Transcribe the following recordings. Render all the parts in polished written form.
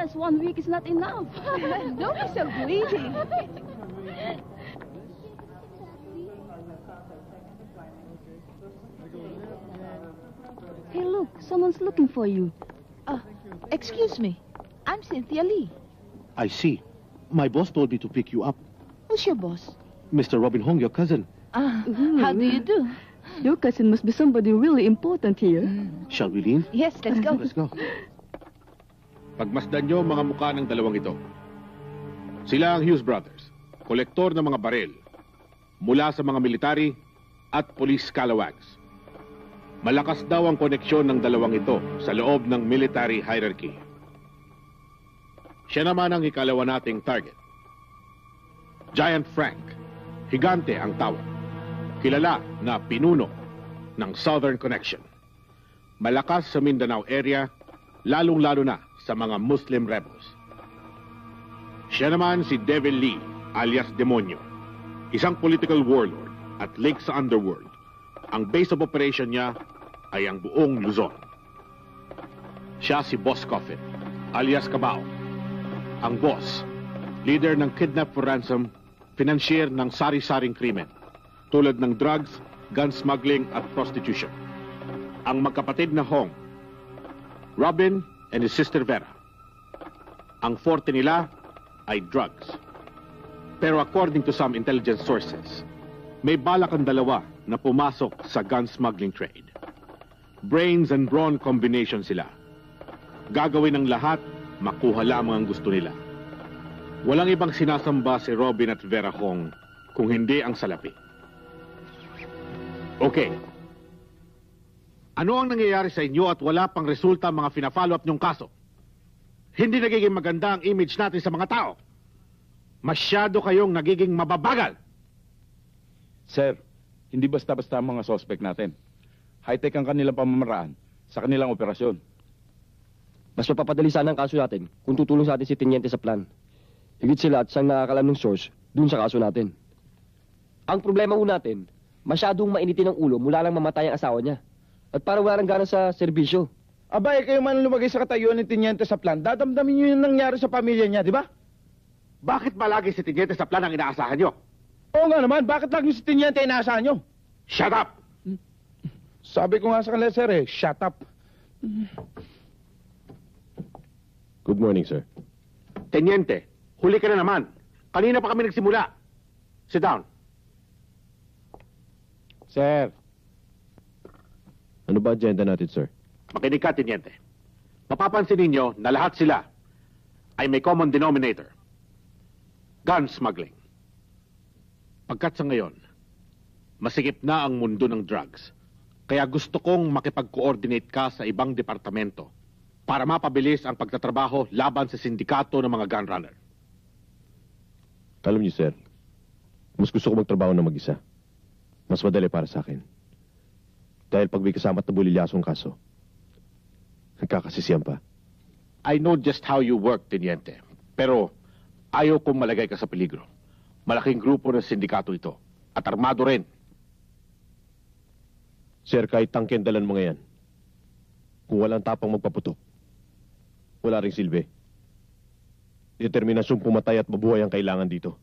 Just 1 week is not enough. Don't be so greedy. Hey, look, someone's looking for you. Excuse me. I'm Cynthia Lee. I see. My boss told me to pick you up. Who's your boss? Mr. Robin Hong, your cousin. How do you do? Your cousin must be somebody really important here. Shall we leave? Yes, let's go. Let's go. Pagmasdan nyo mga mukha ng dalawang ito. Sila ang Hughes Brothers, kolektor ng mga baril mula sa mga military at police scalawags. Malakas daw ang koneksyon ng dalawang ito sa loob ng military hierarchy. Siya naman ang ikalawa nating target. Giant Frank, higante ang tawag. Kilala na pinuno ng Southern Connection. Malakas sa Mindanao area, lalong-lalo na sa mga Muslim rebels. Siya naman si Devil Lee, alias Demonyo, isang political warlord at link sa underworld. Ang base of operation niya ay ang buong Luzon. Siya si Boss Coffin, alias Cabao. Ang boss, leader ng kidnap for ransom, financier ng sari-saring krimen, tulad ng drugs, gun smuggling at prostitution. Ang magkapatid na Hong, Robin and his sister Vera. Ang forte nila ay drugs. Pero according to some intelligence sources, may balak ang dalawa na pumasok sa gun smuggling trade. Brains and brawn combination sila. Gagawin ng lahat, makuha lamang ang gusto nila. Walang ibang sinasamba si Robin at Vera Hong kung hindi ang salapi. Okay. Ano ang nangyayari sa inyo at wala pang resulta mga fina-follow up niyong kaso? Hindi nagiging maganda ang image natin sa mga tao. Masyado kayong nagiging mababagal. Sir, hindi basta-basta ang mga suspect natin. High-tech ang kanilang pamamaraan sa kanilang operasyon. Mas mapapadali sana ang kaso natin kung tutulong sa atin si Teniente sa plan. Higit sila at siyang nakakalam ng source dun sa kaso natin. Ang problema ho natin, masyadong mainitin ang ulo mula lang mamatay ang asawa niya. At parang wala nang gana sa serbisyo. Abay, kayo man lumagay sa katayuan ni Teniente sa plan, dadamdamin niyo yung nangyari sa pamilya niya, di ba? Bakit ba lagi si Teniente sa plan ang inaasahan nyo? Oo nga naman, bakit lagi si Teniente inaasahan niyo? Shut up! Sabi ko nga sa kanila, sir, shut up. Good morning, sir. Teniente, huli ka na naman. Kanina pa kami nagsimula. Sit down. Sir. Ano ba agenda natin, sir? Makinig ka, Teniente. Mapapansin ninyo na lahat sila ay may common denominator. Gun smuggling. Pagkat sa ngayon, masikip na ang mundo ng drugs. Kaya gusto kong makipag-coordinate ka sa ibang departamento para mapabilis ang pagtatrabaho laban sa sindikato ng mga gun runner. Alam niyo, sir, mas gusto ko magtrabaho na mag-isa. Mas madali para sa akin. Dahil pag may kasama at nabulilyasong kaso, nagkakasisiyan pa. I know just how you work, Teniente. Pero ayaw kong malagay ka sa peligro. Malaking grupo ng sindikato ito. At armado rin. Sir, kahit tangken dalan mo ngayon, kung walang tapang magpaputok, wala ring silbi. Determinasyong pumatay at mabuhay ang kailangan dito.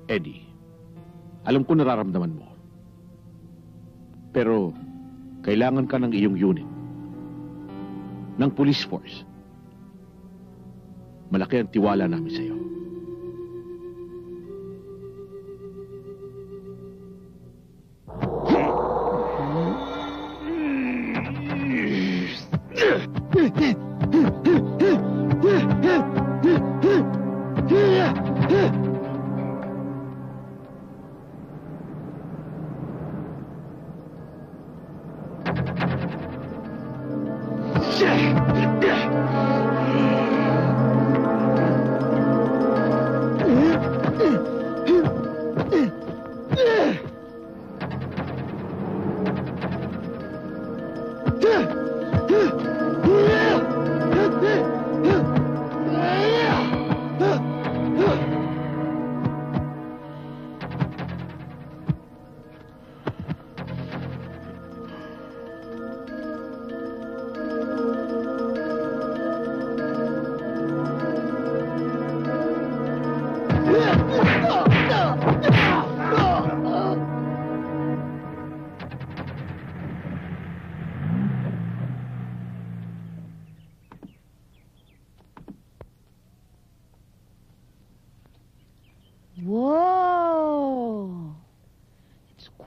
Eddie, alam ko nararamdaman mo. Pero kailangan ka ng iyong unit. Ng police force. Malaki ang tiwala namin sa iyo.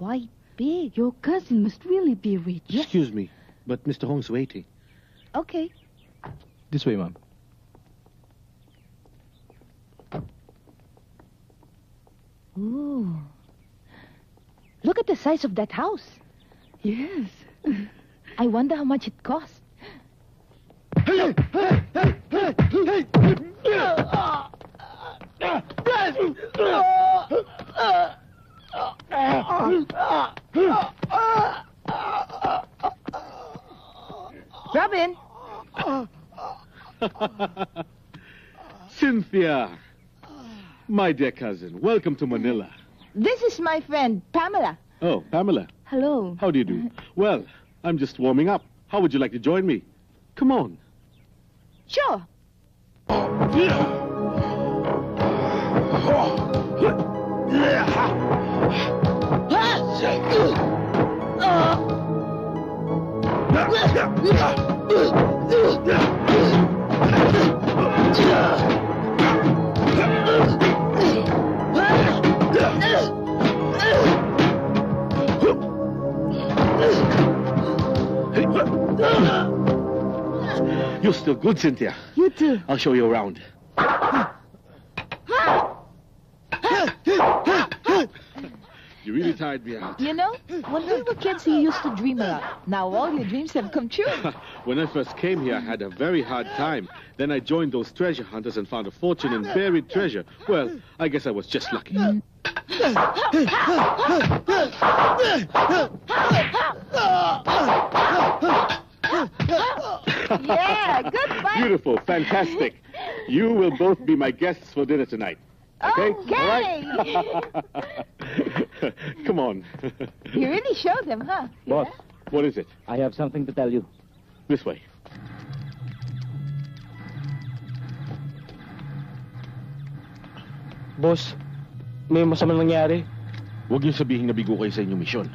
quite big. Your cousin must really be rich. Excuse me, but Mr. Hong's waiting. Okay. This way, ma'am. Ooh. Look at the size of that house. Yes. I wonder how much it cost. Robin! Cynthia, my dear cousin, welcome to Manila. This is my friend, Pamela. Oh, Pamela, Hello. how do you do? Well, I'm just warming up. How would you like to join me? Come on. Sure. You're still good, Cynthia. You too. I'll show you around. You really tired me out. You know, when we were kids, you used to dream a lot. Now all your dreams have come true. When I first came here, I had a very hard time. Then I joined those treasure hunters and found a fortune in buried treasure. Well, I guess I was just lucky. Yeah, good fight. Beautiful, fantastic. You will both be my guests for dinner tonight. Okay? Okay. All right? Come on. You really showed them, huh? Boss, What is it? I have something to tell you. This way. Boss, may masamang nangyari. Huwag niyo sabihin na bigo kayo sa inyong misyon.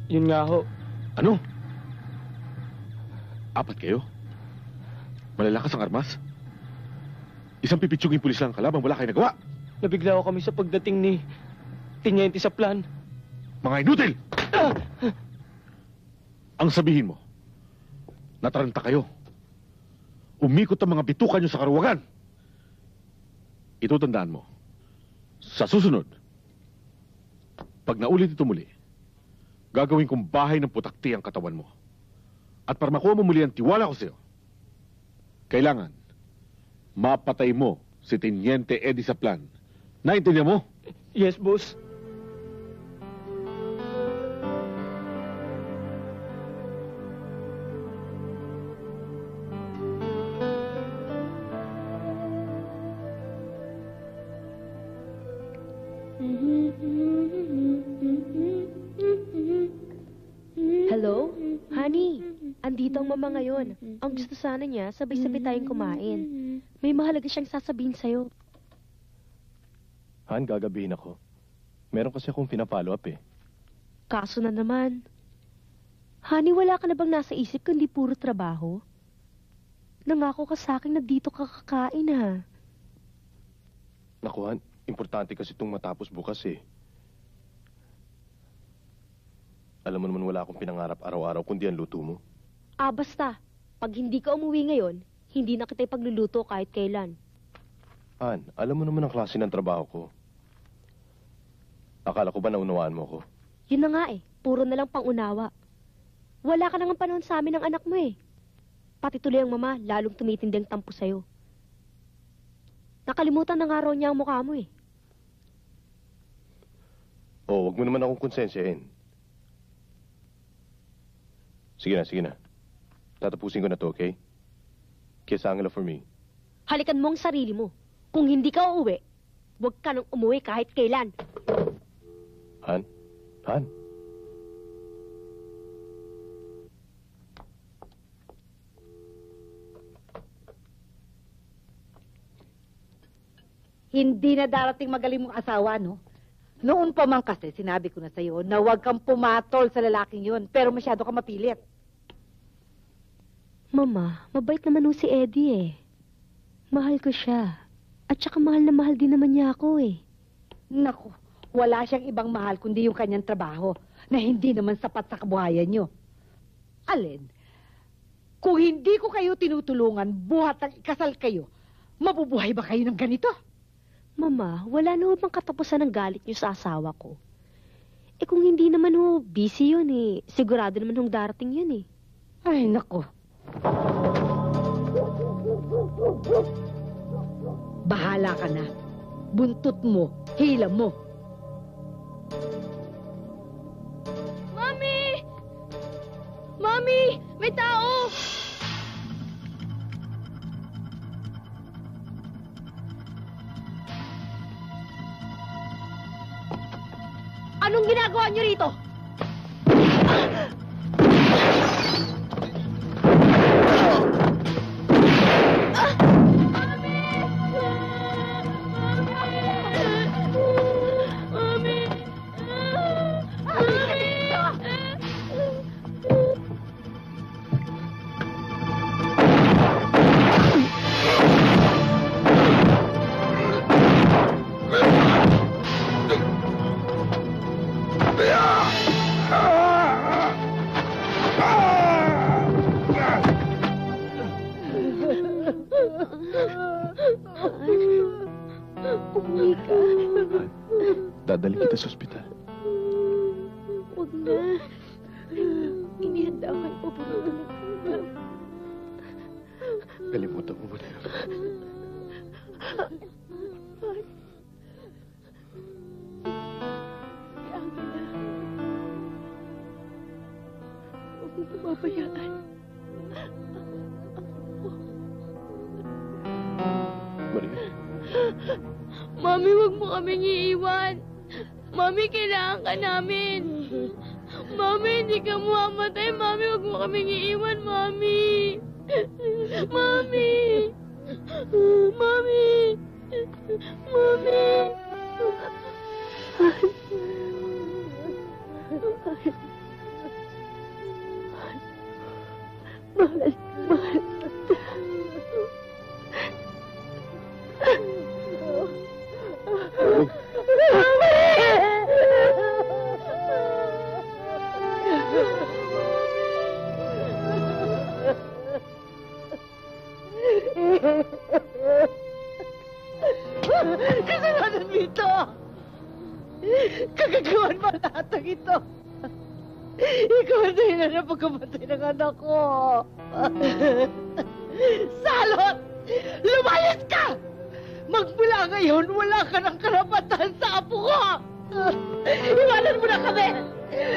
Yun nga ho. Ano? Apat kayo? Malalakas ang armas? Isang pipitsuging pulis lang ang kalaban, wala kayo nagawa. Nabigla ho kami sa pagdating ni Tiniente sa plan. Mga inutil! Ang sabihin mo, nataranta kayo. Umikot ang mga bitukan nyo sa karuwagan. Ito tandaan mo. Sa susunod, pag naulit ito muli, gagawin kong bahay ng putakti ang katawan mo. At para makuha mo muli ang tiwala ko sa'yo, kailangan mapatay mo si Teniente Eddie Saplan. Naintindihan mo? Yes, boss. Hello? Honey, andito ang mama ngayon. Ang gusto sana niya, sabay-sabay tayong kumain. May mahalaga siyang sasabihin sa'yo. Han, gagabihin ako. Meron kasi akong pinapollow up eh. Kaso na naman. Honey, wala ka na bang nasa isip kundi puro trabaho? Nangako ka sa akin na dito ka kakain, ha? Naku, Han, importante kasi itong matapos bukas eh. Alam mo naman wala akong pinangarap araw-araw kundi ang luto mo. Ah, basta. Pag hindi ka umuwi ngayon, hindi na kita ipagluluto kahit kailan. Han, alam mo naman ang klase ng trabaho ko. Akala ko ba naunawaan mo ko? Yun na nga eh, puro na lang pangunawa. Wala ka nang panahon sa amin ng anak mo eh. Pati tuloy ang mama, lalong tumitindi ang tampo sa'yo. Nakalimutan na nga raw niya ang mukha mo eh. Oh, wag mo naman akong konsensyahin. Sige na. Tatapusin ko na to, okay? Kiss Angela for me. Halikan mo ang sarili mo. Kung hindi ka uuwi, huwag ka nang umuwi kahit kailan. Han? Hindi na darating magaling mong asawa, no? Noon pa man kasi, sinabi ko na sa'yo na huwag kang pumatol sa lalaking yun, pero masyado ka mapilit. Mama, mabait naman si Eddie eh. Mahal ko siya. At saka mahal na mahal din naman niya ako eh. Naku, wala siyang ibang mahal kundi yung kanyang trabaho. na hindi naman sapat sa kabuhayan nyo. Alin, kung hindi ko kayo tinutulungan, buhat ang ikasal kayo, mabubuhay ba kayo ng ganito? Mama, wala na ho bang katapusan ng galit niyo sa asawa ko? Eh kung hindi naman ho, busy yun eh. Sigurado naman hong darating yun eh. Ay, nako. Bahala ka na. Buntot mo, hila mo. Mami! Mami! May tao! Anong ginagawa niyo rito? Dadalhin kita sa ospital. Huwag na. Inihanda ka po talaga. Kalimutan mo muna. Huwag mo pababayaan. Maria. Mami, huwag mo kaming iiwan. Mami, kailangan ka namin. Mami, hindi ka mamatay. Mami, huwag mo kaming iiwan, Mami. Mami. Mami. Mami. Mahal, mahal. Kasalanan mo ito! Kagagawan mo lahat ng ito! Ikaw ang dahilan ng pagkamatay ng anak ko! Salot! Lumayas ka! Magmula ngayon, wala ka ng karapatan sa apo ko! Iwanan mo na kami!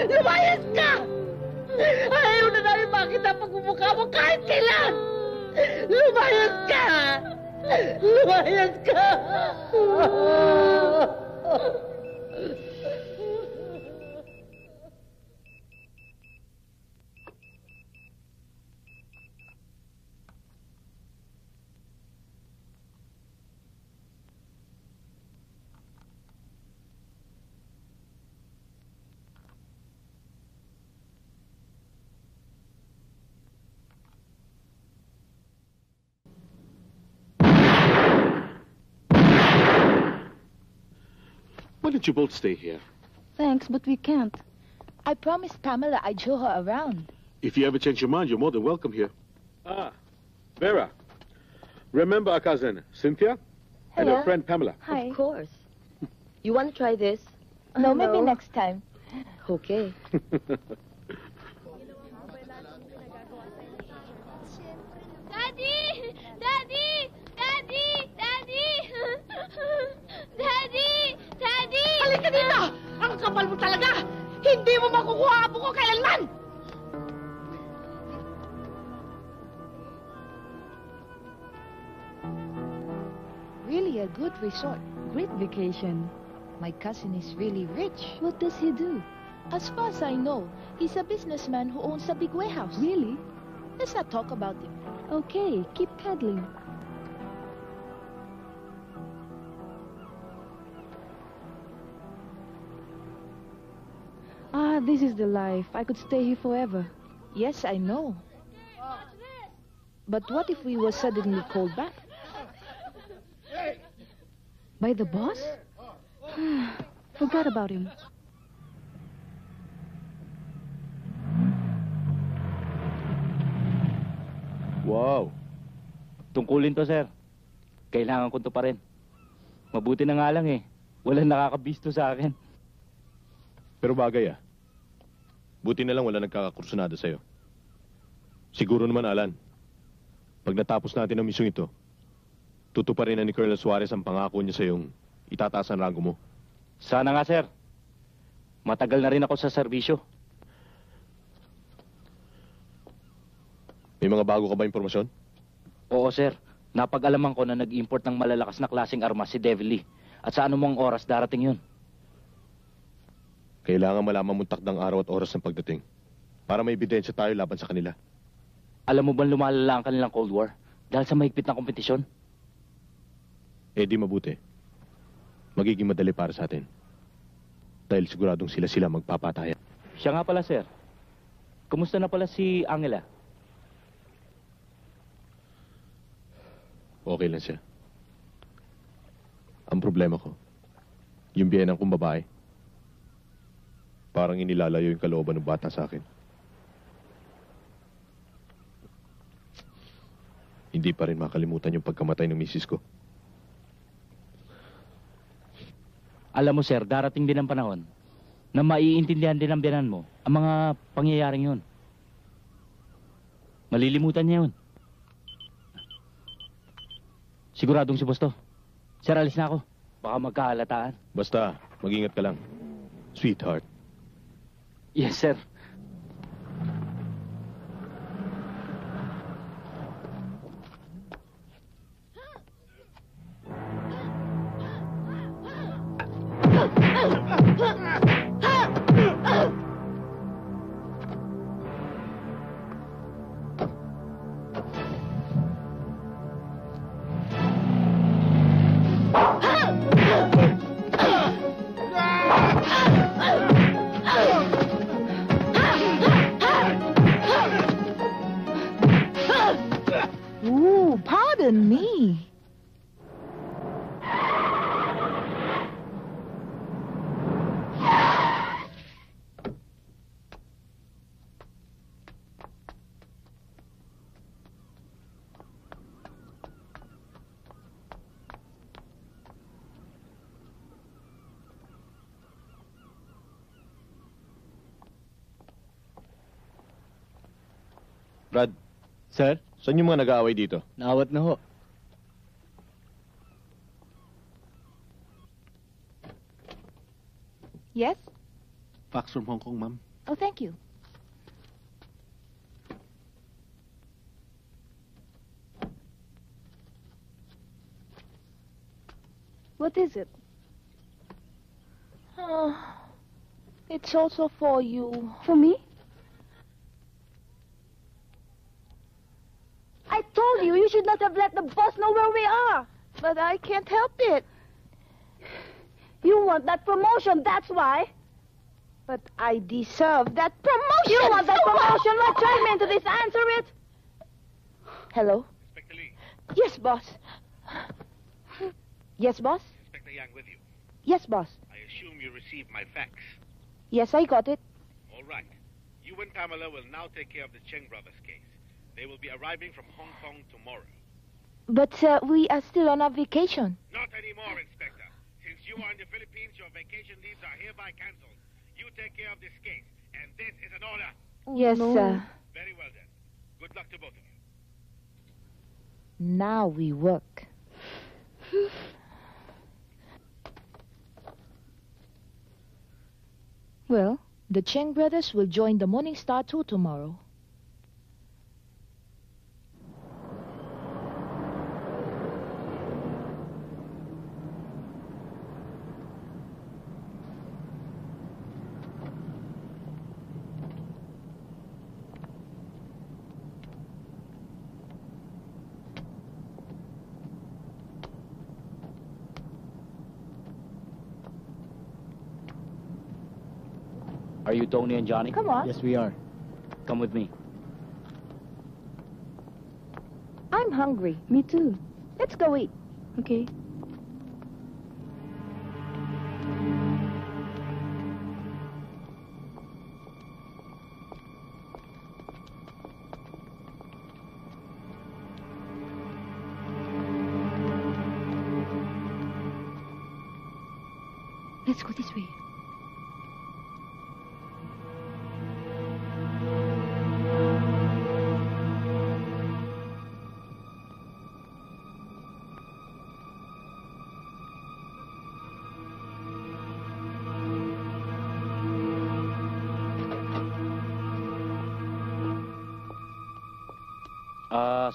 Lumayas ka! Ayaw na namin makita pagmumukha mo kahit kailan! Lumayas ka! Lumayas ka! Why don't you both stay here? Thanks, but we can't. I promised Pamela I'd show her around. If you ever change your mind, you're more than welcome here. Ah, Vera. Remember our cousin, Cynthia? And her Hello. friend, Pamela. Hi. Of course. You want to try this? No, maybe next time. Okay. Daddy! Daddy! Daddy! Daddy! Daddy! Daddy! Halika dito! Ang kapal mo talaga! Hindi mo makukuha apo ko kailanman! Really a good resort. Great vacation. My cousin is really rich. What does he do? As far as I know, he's a businessman who owns a big warehouse. Really? Let's not talk about him. Okay, keep peddling. Ah, this is the life. I could stay here forever. Yes, I know. But what if we were suddenly called back? By the boss? Forgot about him. Wow. Tungkulin to, sir. Kailangan ko to pa rin. Mabuti na nga lang eh. Walang nakakabisto sa akin. Pero bagay ah. Buti na lang wala nagkakakursunado sa'yo. Siguro naman, Alan, pag natapos natin ang misyong ito, tutuparin na ni Colonel Suarez ang pangako niya sa'yong itataas ang rango mo. Sana nga, sir. Matagal na rin ako sa serbisyo. May mga bago ka ba impormasyon? Oo, sir. Napag-alaman ko na nag-import ng malalakas na klaseng armas si Devil Lee. At sa anumang oras darating yun. Kailangan malaman mong takdang araw at oras ng pagdating para may ebidensya tayo laban sa kanila. Alam mo bang lumalala ang kanilang Cold War dahil sa mahigpit na kompetisyon? Eh di mabuti. Magiging madali para sa atin. Dahil siguradong sila magpapatayan. Siya nga pala, sir. Kumusta na pala si Angela? Okay lang siya. Ang problema ko, yung biyenan kong babae, parang inilalayo yung kalooban ng bata sa akin. Hindi pa rin makalimutan yung pagkamatay ng misis ko. Alam mo, sir, darating din ang panahon na maiintindihan din ng biyanan mo ang mga pangyayaring yun. Malilimutan niya yun. Siguradong si Boss to. Sir, alis na ako. Baka magkahalataan. Basta, mag-ingat ka lang. Sweetheart. Yes, sir. Ooh, pardon me. Brad, Sir, saan yung mga nag-aaway dito? naawat na ho. Yes? Fax from Hong Kong, ma'am. Oh, thank you. What is it? It's also for you. For me? I told you, you should not have let the boss know where we are. But I can't help it. You want that promotion, that's why. But I deserve that promotion. You want that promotion? What try me into this? Answer it. Hello? Inspector Lee, Yes, boss. Yes, boss? Inspector Yang with you. Yes, boss. I assume you received my fax. Yes, I got it. All right. You and Pamela will now take care of the Cheng brothers case. They will be arriving from Hong Kong tomorrow. But we are still on our vacation. Not anymore, Inspector. Since you are in the Philippines, your vacation leaves are hereby cancelled. You take care of this case, and this is an order. Yes, sir. Very well, then. Good luck to both of you. Now we work. Well, the Cheng brothers will join the Morning Star tour tomorrow. Are you Tony and Johnny? Come on. Yes, we are. Come with me. I'm hungry. Me too. Let's go eat. Okay. Let's go this way.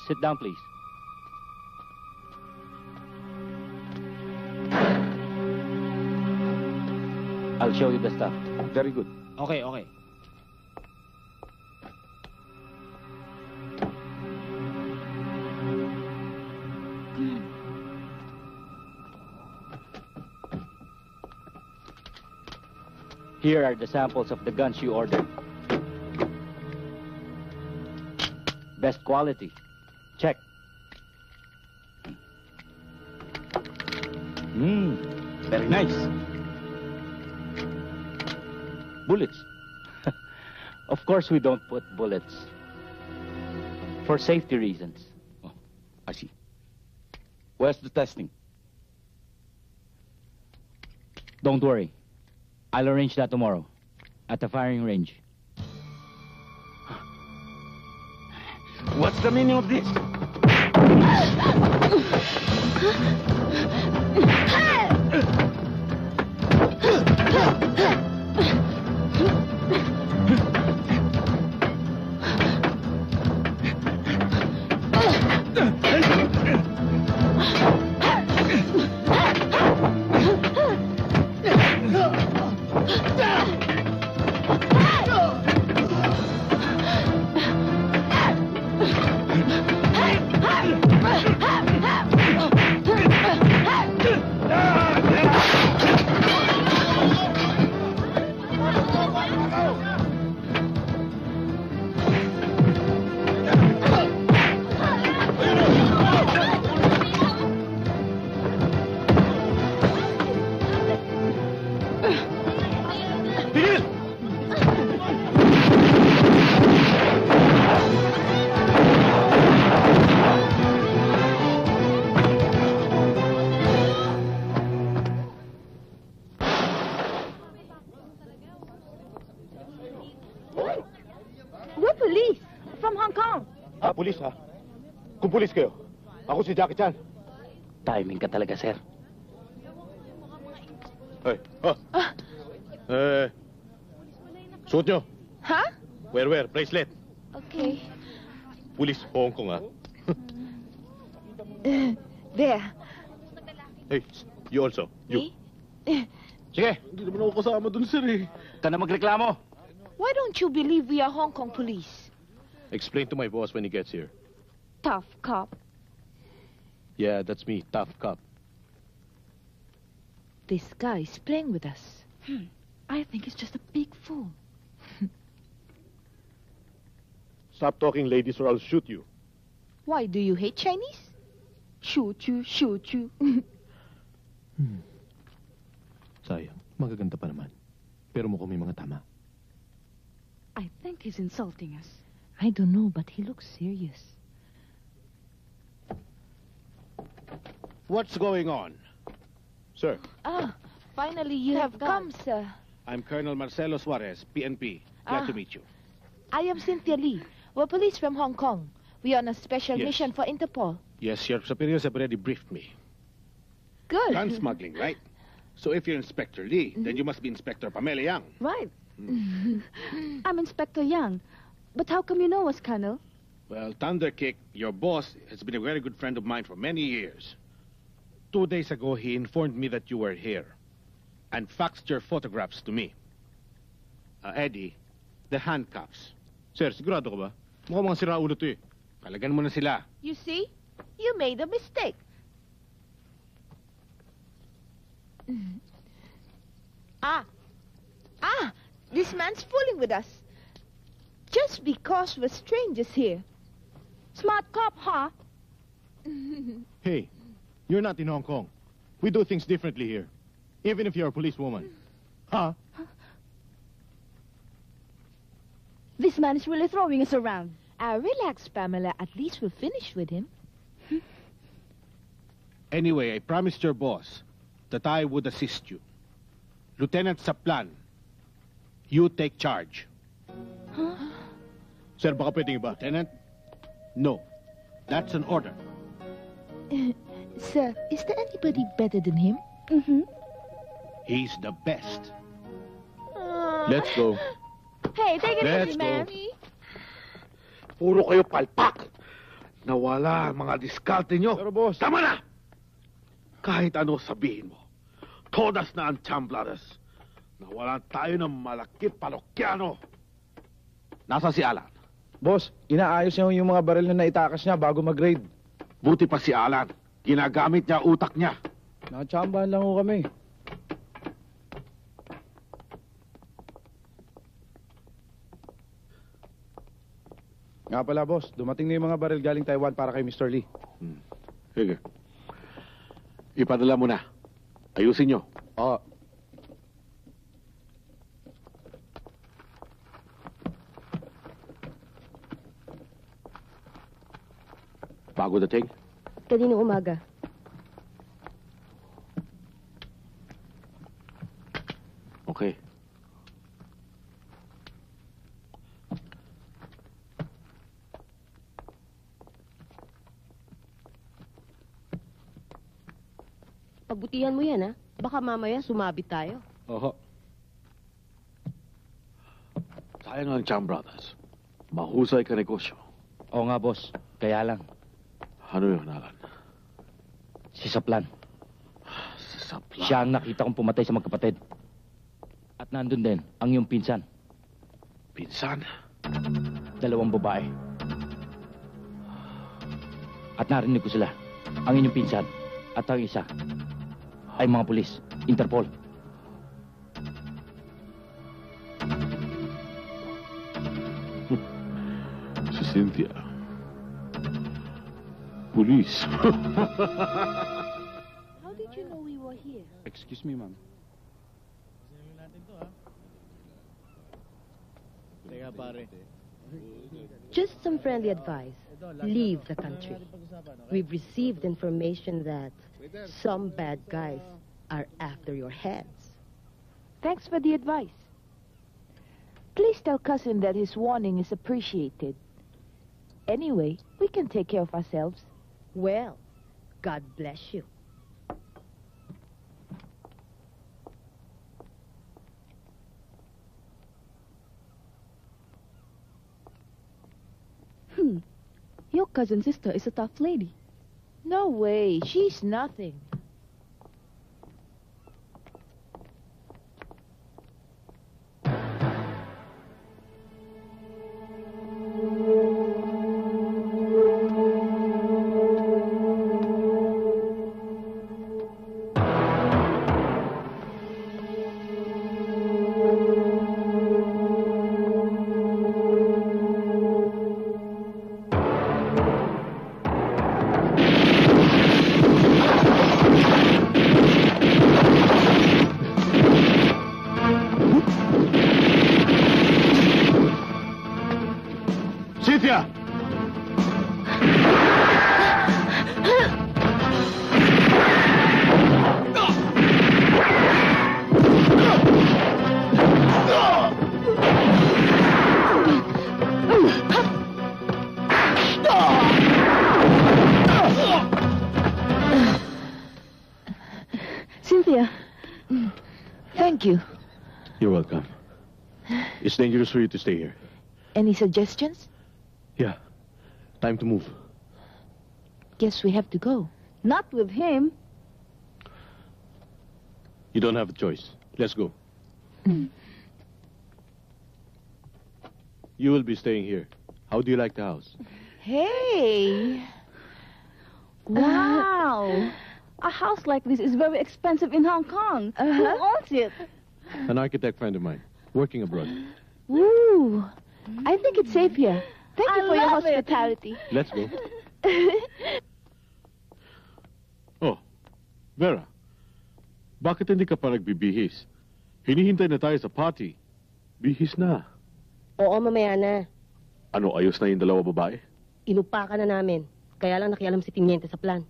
Sit down, please. I'll show you the stuff. Very good. Okay, okay. Here are the samples of the guns you ordered. Best quality. Check. Very nice. Bullets. Of course we don't put bullets. For safety reasons. Oh, I see. Where's the testing? Don't worry. I'll arrange that tomorrow. At the firing range. What's the meaning of this? We're police from Hong Kong. Pulis ha? Kung pulis kayo, ako si Jackie Chan. Timing ka talaga, sir. Hey, suot nyo. Huh? Wear, bracelet. Okay. Pulis Hong Kong ha? There. Hey, you also. You. Sige, Hindi naman ako kasama dun, sir eh. ka na magreklamo. Why don't you believe we are Hong Kong police? Explain to my boss when he gets here. Tough cop. Yeah, that's me, tough cop. This guy is playing with us. I think he's just a big fool. Stop talking, ladies, or I'll shoot you. Why, do you hate Chinese? Shoot you, shoot you. Sayang, magaganda pa naman. Pero mukhang may mga tama. I think he's insulting us. I don't know, but he looks serious. What's going on? Sir, Ah, finally you have come, sir. I'm Colonel Marcelo Suarez, PNP. Glad Ah. to meet you. I am Cynthia Lee. We're police from Hong Kong. We are on a special Yes. mission for Interpol. Yes, your superiors have already briefed me. Good. Gun smuggling, right? So if you're Inspector Lee, then you must be Inspector Pamela Yang. Right. I'm Inspector Yang. But how come you know us, Colonel? Well, Thunderkick, your boss, has been a very good friend of mine for many years. 2 days ago, he informed me that you were here and faxed your photographs to me. Eddie, the handcuffs. Sir, sigurado ka ba? Mukhang mga siraulo to eh. Kalagan mo na sila. You see? You made a mistake. This man's fooling with us. Just because we're strangers here. Smart cop, huh? Hey, you're not in Hong Kong. We do things differently here. Even if you're a policewoman. Huh? This man is really throwing us around. Relax, Pamela. At least we'll finish with him. Anyway, I promised your boss that I would assist you. Lieutenant Saplan, you take charge. Sir, baka pwedeng iba. Lieutenant, no. That's an order. Sir, is there anybody better than him? He's the best. Let's go. Hey, take it Let's easy, go. man. Puro kayo palpak. Nawala ang mga diskarte nyo. Pero boss, Tama na! Kahit ano sabihin mo, todas na ang Chambladas. Nawalan tayo ng malaki palokyano. Nasa si Alan? boss, inaayos niya yung mga baril na naitakas niya bago mag-raid. Buti pa si Alan. Ginagamit niya utak niya. Nakachambahan lang ho kami. Nga pala, boss, dumating na yung mga baril galing Taiwan para kay Mr. Lee. Sige. Ipadala mo na. Ayusin nyo. Oo. Bago dating. Kaninang umaga. Okay. Pagbutihan mo yan, ha? Baka mamaya sumabit tayo. Oho. Sayang ang Cham Brothers. Mahusay ka negosyo. Oo nga, boss. Kaya lang, Ano yun, Alan? si Saplan. Si Saplan. Siya ang nakita kong pumatay sa magkapatid. At nandun din ang iyong pinsan. Pinsan. 2 babae. At narinig ko sila. Ang inyong pinsan at ang isa ay mga pulis. Interpol. Si Cynthia. Police. How did you know we were here? Excuse me, ma'am. Teka, pare. Just some friendly advice. Leave the country. We've received information that some bad guys are after your heads. Thanks for the advice. Please tell cousin that his warning is appreciated. Anyway, we can take care of ourselves. Well, God bless you. Your cousin sister is a tough lady. No way, she's nothing. Cynthia! Cynthia. Thank you. You're welcome. It's dangerous for you to stay here. Any suggestions? Yeah. Time to move. Guess we have to go. Not with him. You don't have a choice. Let's go. You will be staying here. How do you like the house? Hey! Wow. A house like this is very expensive in Hong Kong. Who owns it? An architect friend of mine, working abroad. Woo! I think it's safe here. Thank you for your love it. hospitality. Let's go. Oh, Vera. Bakit hindi ka pa nagbibihis? Hinihintay na tayo sa party. Bihis na. Oo, mamaya na. Ano, ayos na yung 2 babae? Inupakan na namin. Kaya lang nakialam si Tiniente sa plan.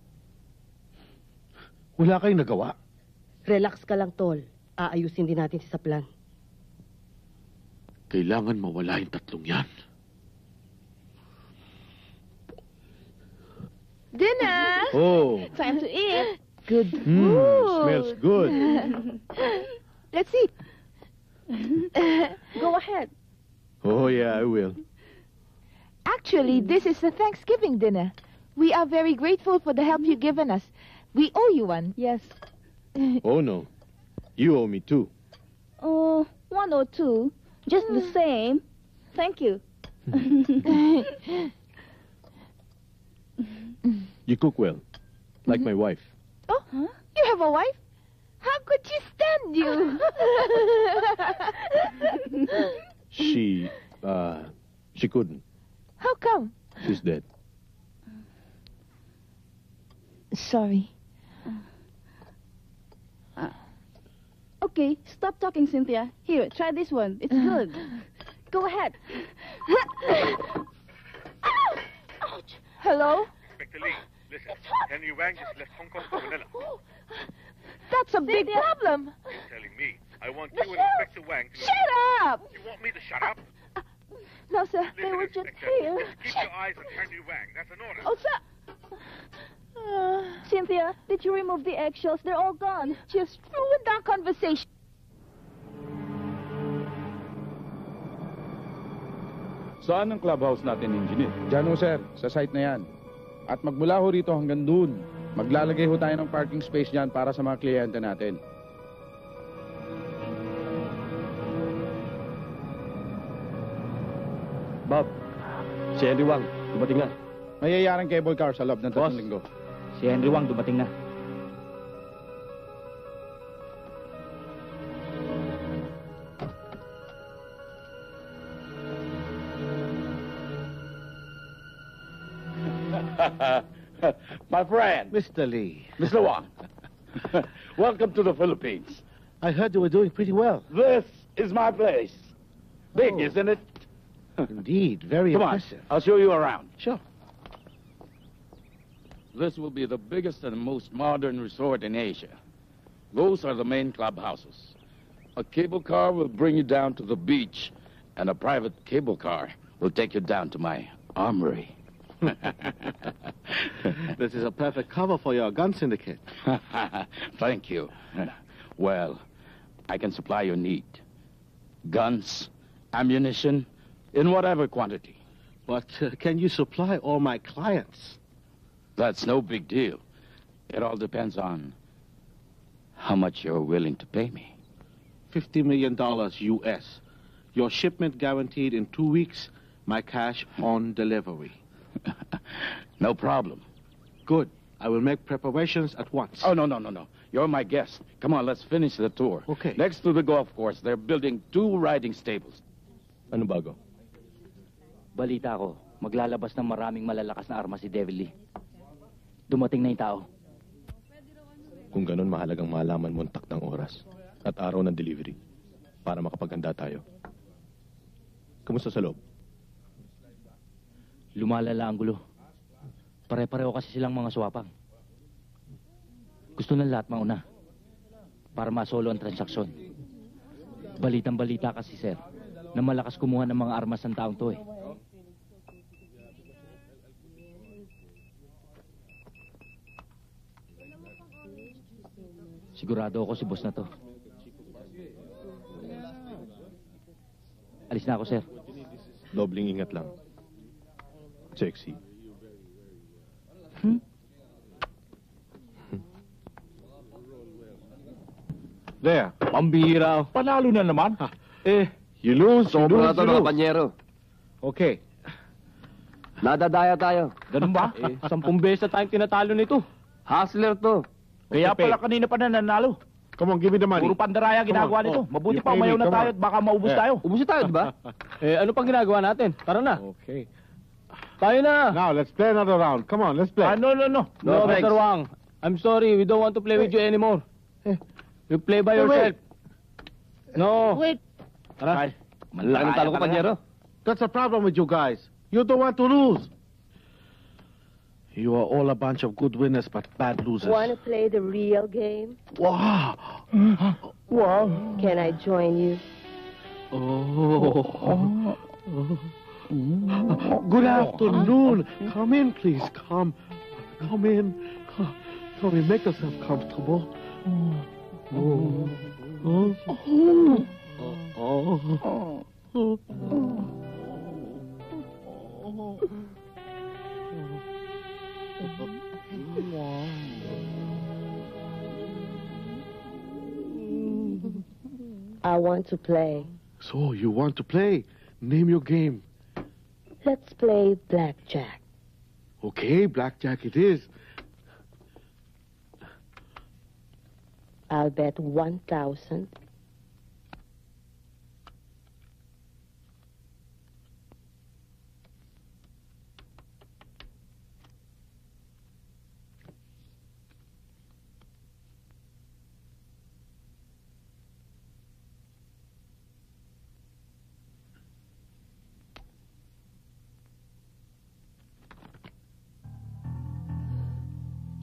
Wala kayong nagawa. Relax ka lang, Tol. aayusin din natin si Saplan. Kailangan mawala yung tatlong yan. Dinner! Oh, Time to eat. Good. smells good. Let's eat. Go ahead. Oh, yeah, I will. Actually, this is a Thanksgiving dinner. We are very grateful for the help you've given us. We owe you one. Yes. Oh, no. You owe me too. Oh, 1 or 2. Just the same. Thank you. You cook well, like my wife. Oh, you have a wife? How could she stand you? She couldn't. How come? She's dead. Sorry. Okay, stop talking, Cynthia. Here, try this one. It's good. Go ahead. Ouch! Hello? Inspector Lee, listen. Henry Wang just left Hong Kong for Manila. That's a big problem. He's telling me. I want you and Inspector Wang to... Shut up! You want me to shut up? No, sir. They Listen, were just Inspector, here. keep your eyes on Henry Wang. That's an order. Oh, sir. Cynthia, did you remove the eggshells? They're all gone. Just ruined our conversation. Saan ang clubhouse natin, engineer? Diyan ho, sir. Sa site na yan. At magmula ho rito hanggang dun, maglalagay ho tayo ng parking space dyan para sa mga kliyente natin. Bob, si Henry Wang, dumating na. Mayayarang cable car sa loob ng 3 linggo. Si Henry Wang dumating na. My friend, Mr. Lee, Mr. Wang. Welcome to the Philippines. I heard you were doing pretty well. This is my place. Big, isn't it? Indeed, very Come on, impressive. I'll show you around. Sure. This will be the biggest and most modern resort in Asia. Those are the main clubhouses. A cable car will bring you down to the beach, and a private cable car will take you down to my armory. This is a perfect cover for your gun syndicate. Thank you. Well, I can supply your need. Guns, ammunition, in whatever quantity. But can you supply all my clients? That's no big deal. It all depends on how much you're willing to pay me. $50 million US. Your shipment guaranteed in 2 weeks. My cash on delivery. No problem. Good. I will make preparations at once. Oh, no. You're my guest. Come on, let's finish the tour. Okay. Next to the golf course, they're building 2 riding stables. Ano bago? Balita ko, maglalabas ng maraming malalakas na armas si Devil Lee. Dumating na yung tao. Kung ganun, mahalagang malaman mo ang taktang oras at araw ng delivery para makapaganda tayo. Kamusta sa loob? Lumalala ang gulo. Pare-pareho kasi silang mga swapang. Gusto ng lahat mauna para masolo ang transaksyon. Balitang-balita kasi, sir, na malakas kumuha ng mga armas ng taong to eh. Sigurado ako si boss na to. Alis na ako, sir. Dobling ingat lang. Sexy. There. Pambihira. Panalo na naman. You lose, Sobra na ito, mga panyero. Okay. Nadadaya tayo. Ganun ba? 10 beses na tayong tinatalo nito. Hustler to. Kaya pala kanina pa nanalo. Come on, give me the money. Puro pandaraya ginagawa nito. Mabuti pa umayaw na tayo at baka maubos tayo. Ubus tayo, di ba? Ano pang ginagawa natin? Tara na. Okay. Tayo na. Now, let's play another round. Come on, let's play. No, No, Mr. thanks. Wang. I'm sorry. We don't want to play with you anymore. You play by yourself. No. Wait. Tara. Anong talo ko, panyero? That's the problem with you guys. You don't want to lose. You are all a bunch of good winners, but bad losers. Want to play the real game? Wow. Wow. Can I join you? Oh. Good afternoon. Come in, please. Come in. Come in. Make yourself comfortable. I want to play. So, you want to play? Name your game. Let's play blackjack. Okay, blackjack it is. I'll bet 1,000.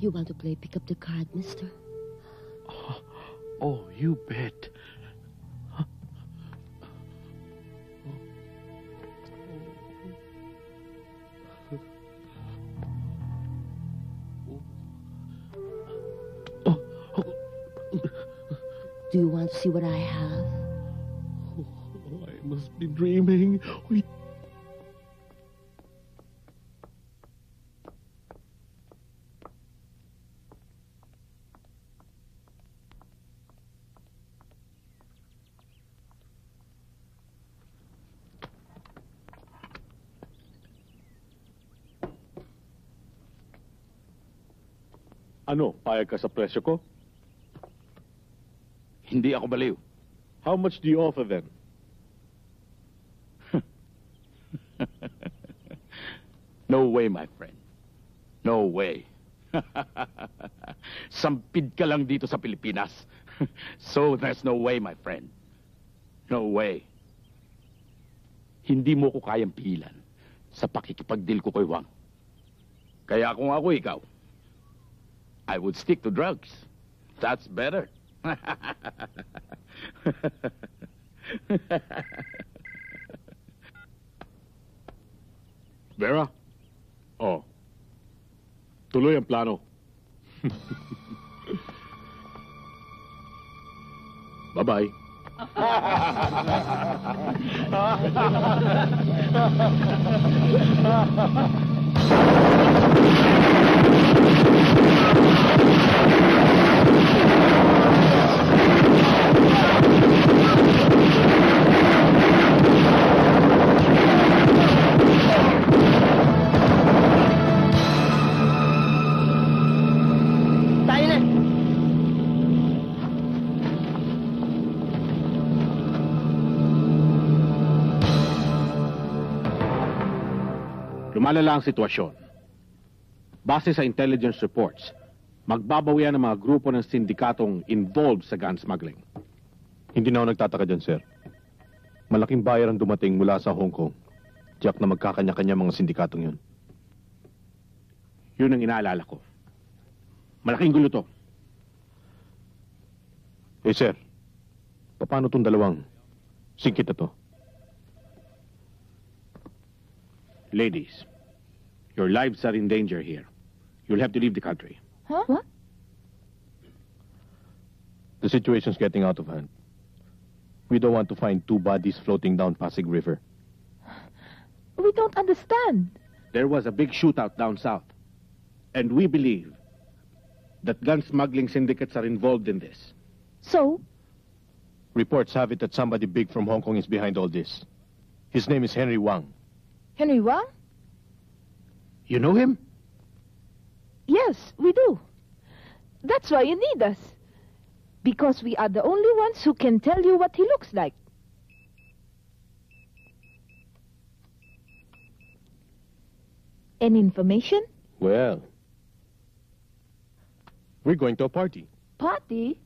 You want to play pick up the card, mister? Oh, you bet. Do you want to see what I have? Oh, I must be dreaming. Ano, payag ka sa presyo ko? Hindi ako baliw. How much do you offer then? No way, my friend. No way. Sampid ka lang dito sa Pilipinas. So there's no way, my friend. No way. Hindi mo ko kayang pigilan sa pakikipagdeal ko kay Wang. Kaya kung ako ikaw, I would stick to drugs. That's better. Vera? Oh. Tuloy ang plano. Bye-bye. Tayo na! Lumalala ang sitwasyon. Base sa intelligence reports, magbabawian ang mga grupo ng sindikatong involved sa gun smuggling. Hindi na ako nagtataka dyan, sir. Malaking bayar ang dumating mula sa Hong Kong. Tiyak na magkakanya-kanya mga sindikatong yun. Yun ang inaalala ko. Malaking gulo to. Eh, sir, paano tong dalawang singkit na to? Ladies, your lives are in danger here. You'll have to leave the country. Huh? What? The situation's getting out of hand. We don't want to find two bodies floating down Pasig River. We don't understand. There was a big shootout down south. And we believe that gun smuggling syndicates are involved in this. So? Reports have it that somebody big from Hong Kong is behind all this. His name is Henry Wang. Henry Wang? You know him? Yes, we do. That's why you need us. Because we are the only ones who can tell you what he looks like. Any information? Well, we're going to a party. Party?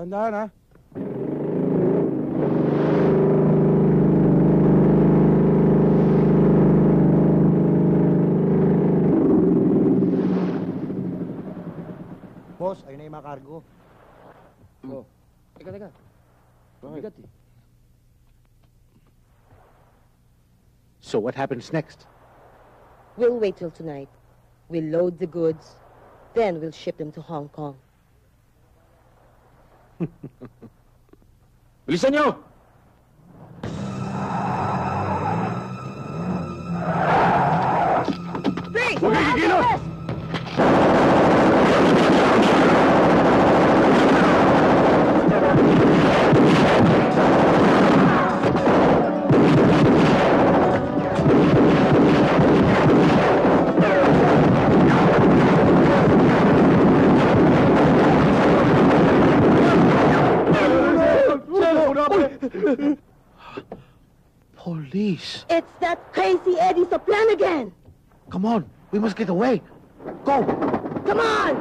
Dahan-dahan, ha? Boss, ayun na yung mga cargo. Oh. Teka. Bigat eh. So what happens next? We'll wait till tonight. We'll load the goods, then we'll ship them to Hong Kong. Bilisan nyo! Please! Huwag kayo kikilos! Police! It's that crazy Eddie Soplan again! Come on, we must get away. Go! Come on!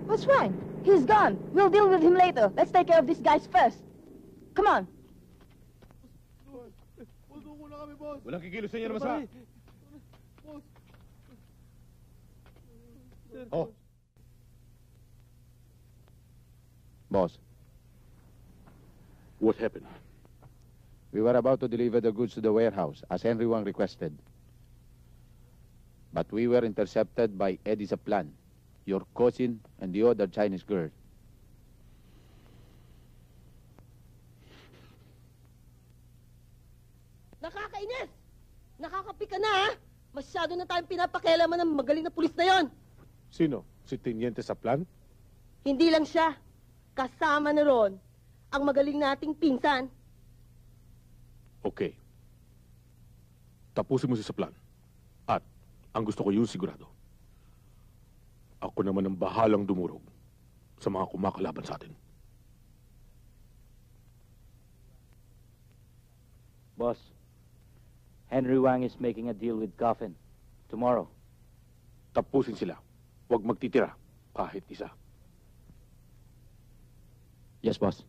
What's wrong? He's gone. We'll deal with him later. Let's take care of these guys first. Come on. Walang kikilos sa inyo na basa. Oh. Boss, What happened? we were about to deliver the goods to the warehouse, as Henry Wang requested. But we were intercepted by Eddie Zaplan, your cousin, and the other Chinese girl. Nakakainis! Nakakapi ka na, ha? Masyado na tayong pinapakialaman ng magaling na pulis na yon. Sino? Si Teniente Saplan? Hindi lang siya. Kasama na ron ang magaling nating pinsan. Okay. Tapusin mo si Saplan. At ang gusto ko yun sigurado. Ako naman ang bahalang dumurog sa mga kumakalaban sa atin. Boss, Henry Wang is making a deal with Coffin tomorrow. Tapusin sila. Huwag magtitira kahit isa. Yes, boss.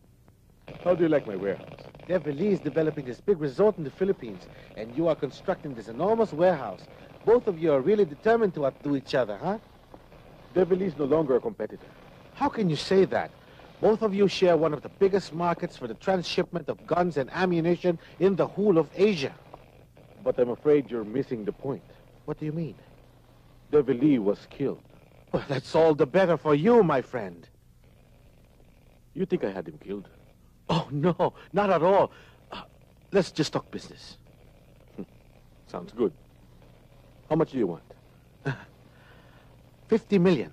How do you like my warehouse? Devili is developing this big resort in the Philippines, and you are constructing this enormous warehouse. Both of you are really determined to outdo each other, huh? Devili is no longer a competitor. How can you say that? Both of you share one of the biggest markets for the transshipment of guns and ammunition in the whole of Asia. But I'm afraid you're missing the point. What do you mean? Devili was killed. Well, that's all the better for you, my friend. You think I had him killed? Oh, no, not at all. Let's just talk business. Sounds good. How much do you want? 50 million.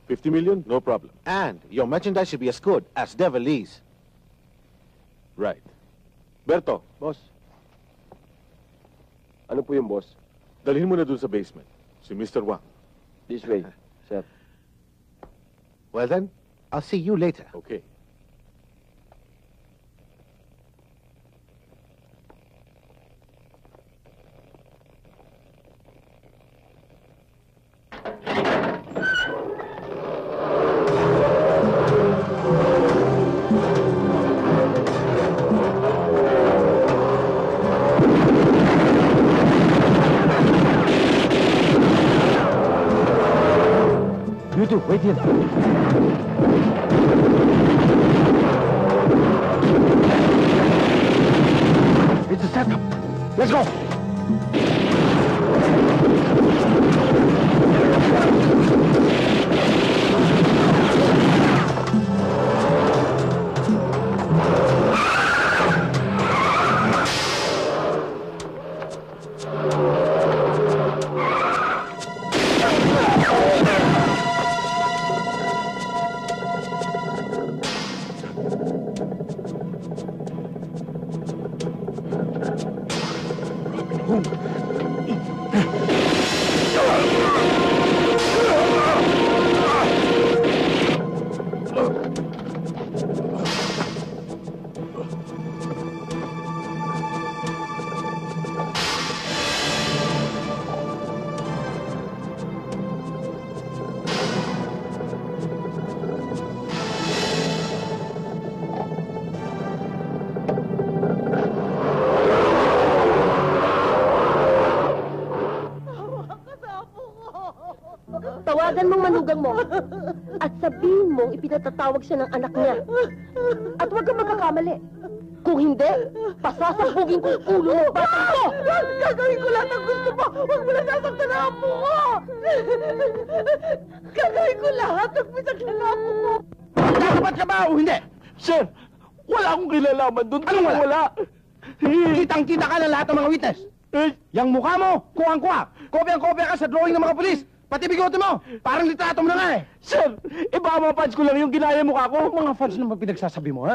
50 million? No problem. And your merchandise should be as good as Devili's. Right. Berto. Boss. Ano po yung boss? Dalhin mo na dun sa basement. Si Mr. Wang. This way, sir. Well then, I'll see you later. Okay. You two, wait here. It's a setup. Let's go. manugang mo. At sabihin mong ipinatatawag siya ng anak niya. At huwag kang magkakamali. Kung hindi, pasasabugin ko yung ulo ng batang ko! Gagawin ko lahat ang gusto mo! Huwag mo lang sasaktan ang apo ko! Gagawin ko lahat ang masaktan ang apo ko! Nakapat ka ba o hindi? Sir, wala akong kinalaman doon. Anong wala? Wala. Kitang-kita ka ng lahat ng mga witness. Yang mukha mo, kuhang-kuha. Kopyang-kopya ka sa drawing ng mga pulis. Pati bigote mo, parang litrato mo na nga eh. Sir, baka mga fans ko lang yung ginaya mukha ko. Mga fans naman pinagsasabi mo, ha?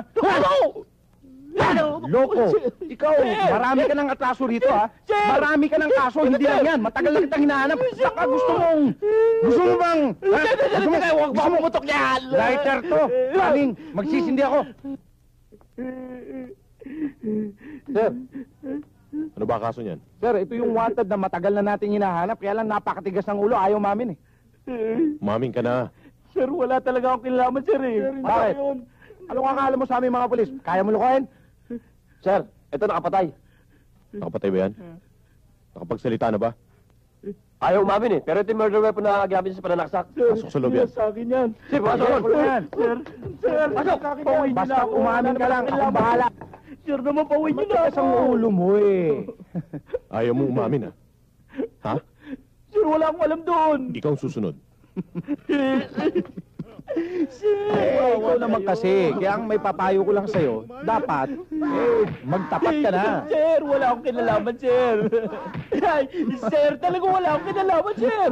Ano? Loko! Ikaw, marami ka ng atraso rito, ha? Marami ka ng kaso, hindi lang yan. Matagal na kitang hinahanap. Saka gusto mo bang... Huwag ba mo mutok yan? Lighter to. Aling, magsisindi ako. Sir, ano ba kaso niyan? Sir, ito yung wanted na matagal na natin hinahanap. Kaya lang napakatigas ng ulo, ayaw mamin eh. Umaming ka na. Sir, wala talaga akong kinalaman, sir eh. Bakit? Ano ka akala mo sa aming mga polis? Kaya mo lukuhin? Sir, ito nakapatay. Nakapatay ba yan? Nakapagsalita na ba? Ayaw umamin eh, pero ito yung murder weapon na gamit sa pananaksak. Pasok sa loob yan. Sa akin yan. Sir, pasok Pasok yan. Sir, Pasok! Basta umamin ka lang, akong bahala. Sir naman, pawin niyo na Matigas ang ulo mo eh. Ayaw mo umamin, ha? Ha? Sir, wala akong alam doon. Ikaw ang susunod. Ikaw naman kasi. Kaya ang may papayo ko lang sa'yo, dapat, magtapat ka na. Sir, wala akong kinalaman, sir. Ay, sir, talaga wala akong kinalaman, sir.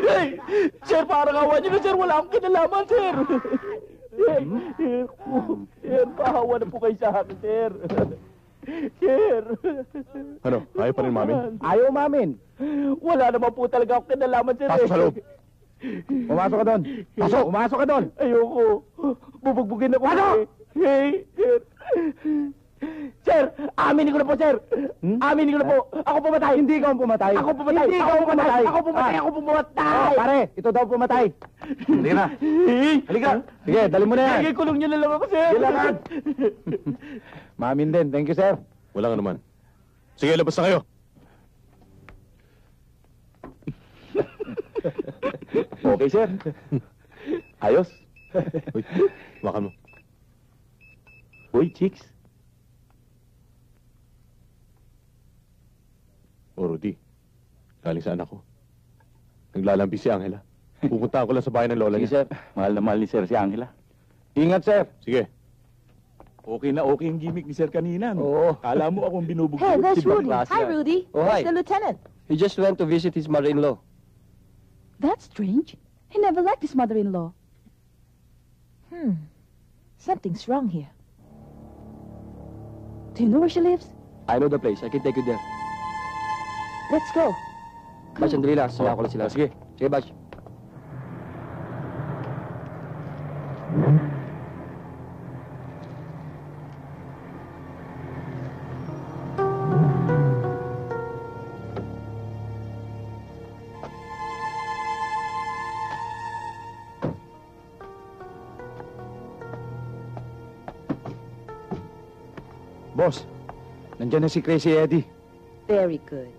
Ay, sir, parang awa niyo na, sir. Wala akong kinalaman, sir. Sir, pahawa na po kayo sa akin, sir. Sir. Ano? Ayaw pa rin umamin? Ayaw umamin. Wala naman po talaga akong kinalaman, sir. Pasok sa loob. Pumasok ka doon. Pasok, pumasok ka doon. Ayoko. Bubugbugin na po. Ano? Hey, sir. Sir, aminin ko na po, sir. Aminin ko na po. Ako pumatay. Hindi ikaw ang pumatay. Ako pumatay. Hindi ikaw ang pumatay. Ako pumatay. Ako pumatay. Pare, ito daw pumatay. Halika na. Halika. Sige, dali mo na yan. Sige, kulong niyo na lang ako, sir. Kailangan. Mamin din. Thank you, sir. Wala nga naman. Sige, labas na kayo. Okay, sir. Ayos. Uy, wakan mo. Uy, chicks. O, Rudy. Galing sa anak ko. Naglalambis si Angela. Pupuntahan ko lang sa bahay ng lola Sige, niya. sir. Mahal na mahal ni sir si Angela. Ingat, sir. Sige. Okay na okay yung gimmick ni sir kanina. Oo. Kala mo akong binubugbog. Hey, that's Ibang Rudy. klase Hi, yan. Rudy. Oh, hi. That's the lieutenant. He just went to visit his mother-in-law. That's strange. He never liked his mother-in-law. Something's wrong here. Do you know where she lives? I know the place. I can take you there. Let's go. Bash, sandali lang. Sasaya ko lang sila. Sige. Sige, Bash. Boss, nandiyan na si Crazy Eddie. Very good.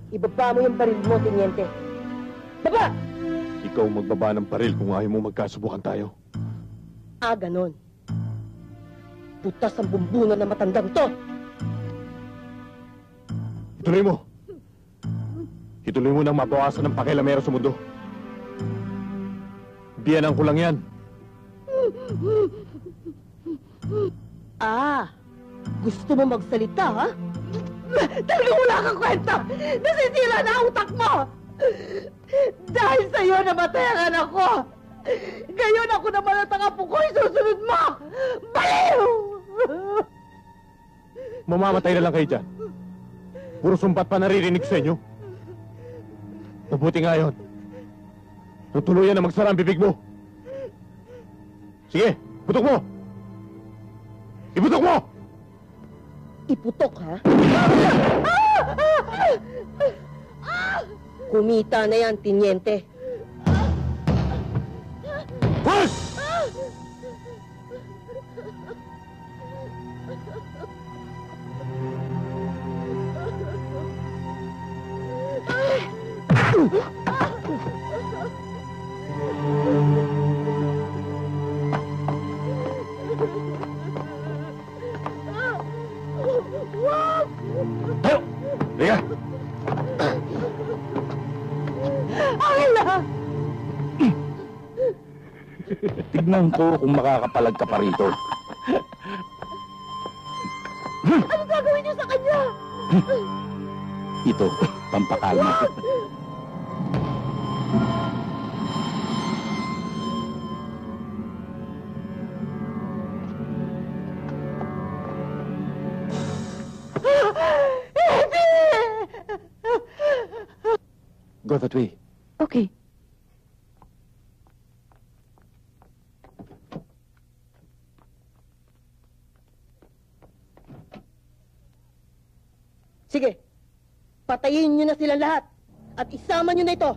Ibaba mo yung baril mo, Teniente. Baba! Ikaw magbaba ng baril kung ayaw mo magkasubukan tayo. Ah, ganon. Putas ang bumbuno na matandang to. Ituloy mo. Ituloy mo nang mabawasan ng pakialamero sa mundo. Biyanan ko lang yan. Ah, gusto mo magsalita, ha? Talaga wala kang kwenta! Nasisira na ang utak mo! Dahil sa'yo namatay ang anak ko! Ngayon ako naman at ang apo ko isusunod mo! Baliw! Mamamatay na lang kayo dyan. Puro sumpat pa naririnig sa inyo. Mabuti nga yun. Tutuluyan na magsara ang bibig mo. Sige, putok mo! Iputok mo! Iputok, ha? Kumita na yan, Tiniente. Push! Tayo! Liga! Angela! Tignan ko kung makakapalag ka pa rito. Ano gagawin niyo sa kanya? Ito, pampakalma. Go that way. Okay. Sige, patayin niyo na sila lahat at isama niyo na ito.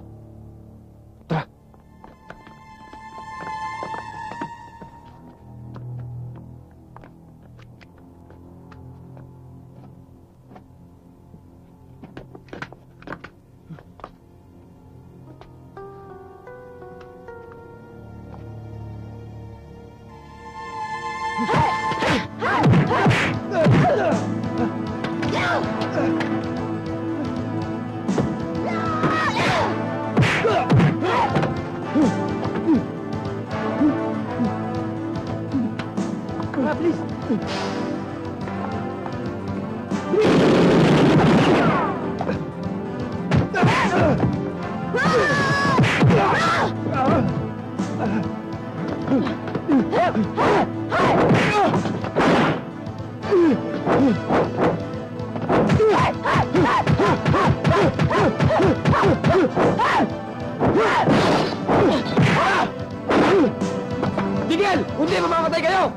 Tigil! Kundi mamamatay kayo!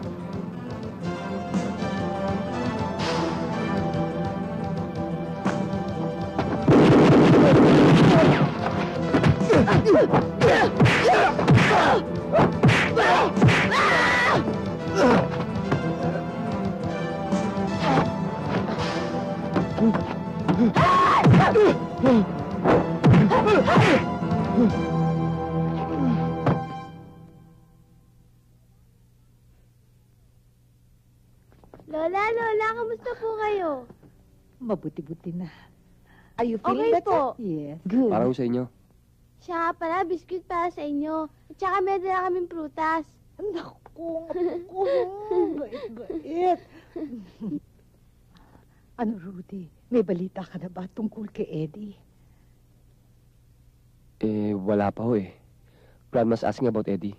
Lola, kamusta po kayo? Mabuti-buti na. Are you feeling Okay better? po. Yes. Good. Para ko sa inyo. Siya nga pala, biscuit para sa inyo. At saka may dala kaming prutas. Naku, bait-bait. Ano, Rudy? May balita ka na ba tungkol kay Eddie? Wala pa ho eh. Grandma's asking about Eddie.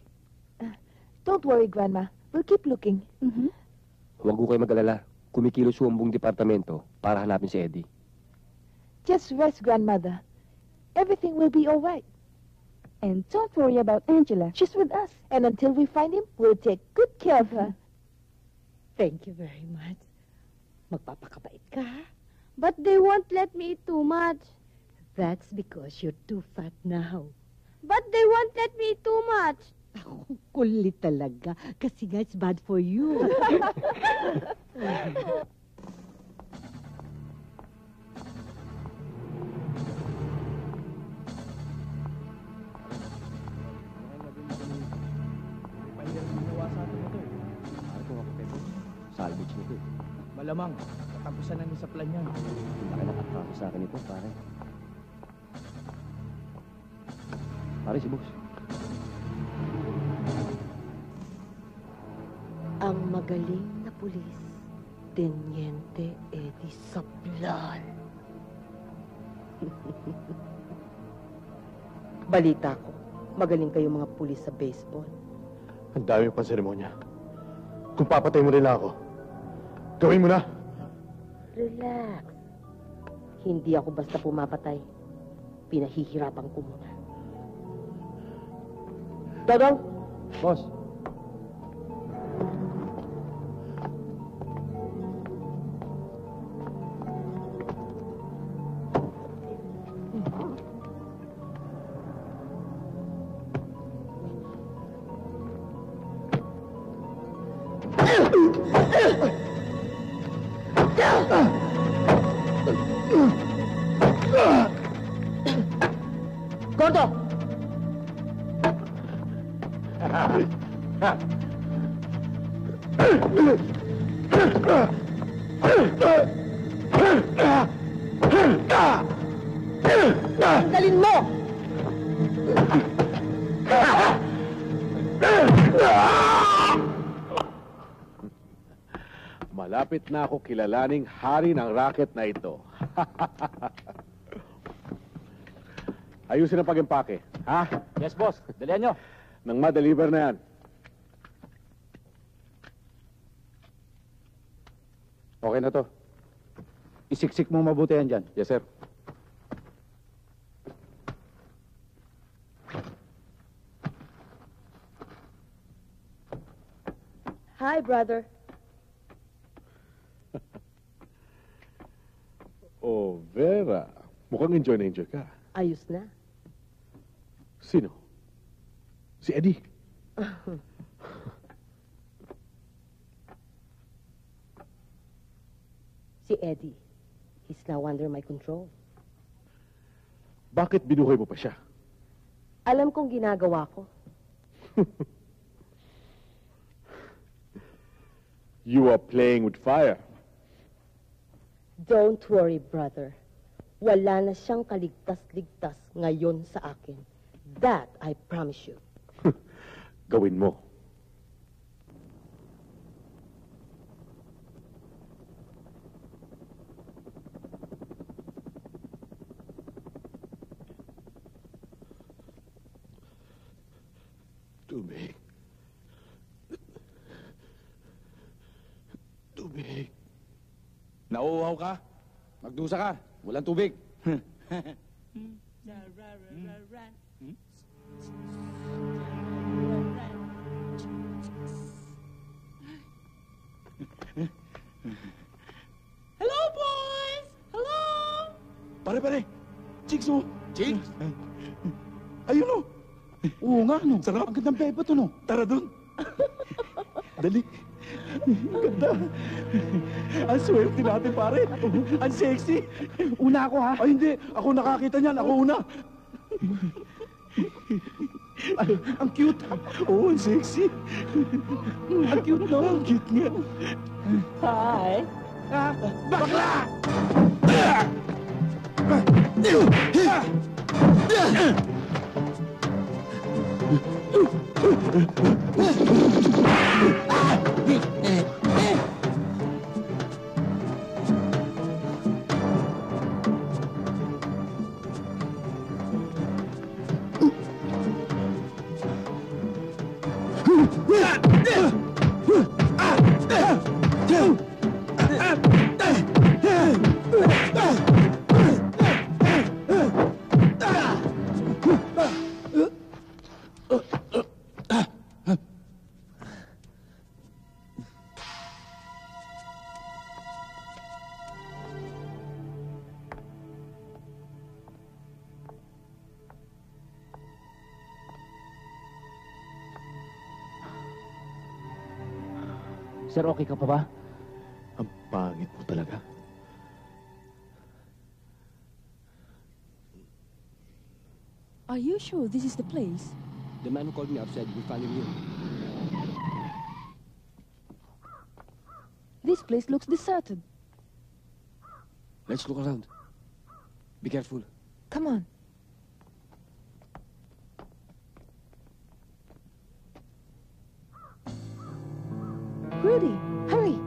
Don't worry, Grandma. We'll keep looking. Huwag ko kayo mag-alala. Kumikilos ho ang buong departamento para hanapin si Eddie. Just rest, Grandmother. Everything will be all right. And don't worry about Angela. She's with us. And until we find him, we'll take good care of her. Thank you very much. Magpapakabait ka. But they won't let me eat too much. That's because you're too fat now. But they won't let me eat too much. Ako, kulit talaga. Kasi nga, it's bad for you. Salvage nito. Malamang, katapusan na ni sa plan niya. Laki na katrato sa akin ito, pare. Pare, si Boss. Ang magaling na pulis, Teniente Eddie Saplan. Balita ko, magaling kayo mga pulis sa baseball. Ang dami pang seremonya. Kung papatay mo nila ako, gawin mo na. Relax. Hindi ako basta pumapatay. pinahihirapan ko muna. Dodong! Boss. Gordo! Tanggalin mo! Malapit na ako kilalaning hari ng racket na ito. Ayusin ang pag-impake, ha? Yes, boss. Dalihan nyo. Nang ma-deliver na yan. Okay na to. Isiksik mo mabuti yan dyan. Yes, sir. Hi, brother. Oh, Vera. Mukhang enjoy na enjoy ka. Ayos na. Sino? Si Eddie. Si Eddie. He's now under my control. Bakit binuhay mo pa siya? Alam kong ginagawa ko. You are playing with fire. Don't worry, brother. Wala na siyang kaligtas-ligtas ngayon sa akin. That I promise you. Gawin mo. Tubig. Tubig. Nauuhaw ka? Magdusa ka. Walang tubig. Hello, boys! Hello! Pare. Chicks, oh. Chicks? Ayun, oh. Oo nga, no. Sarap. Ang gandang beba to, no. Tara dun. Dali. Ganda. Ang swerte natin, pare. Ang sexy. Una ako, ha? Ay, hindi. Ako nakakita niyan. Ako una. Ay, ang cute. Oo, ang sexy. Ang cute, no? Ang cute nga. Hi! Bakla! Sir, okay ka pa ba? Ang pangit mo talaga. Are you sure this is the place? The man who called me up said we found him here. This place looks deserted. Let's look around. Be careful. Come on. Rudy, hurry!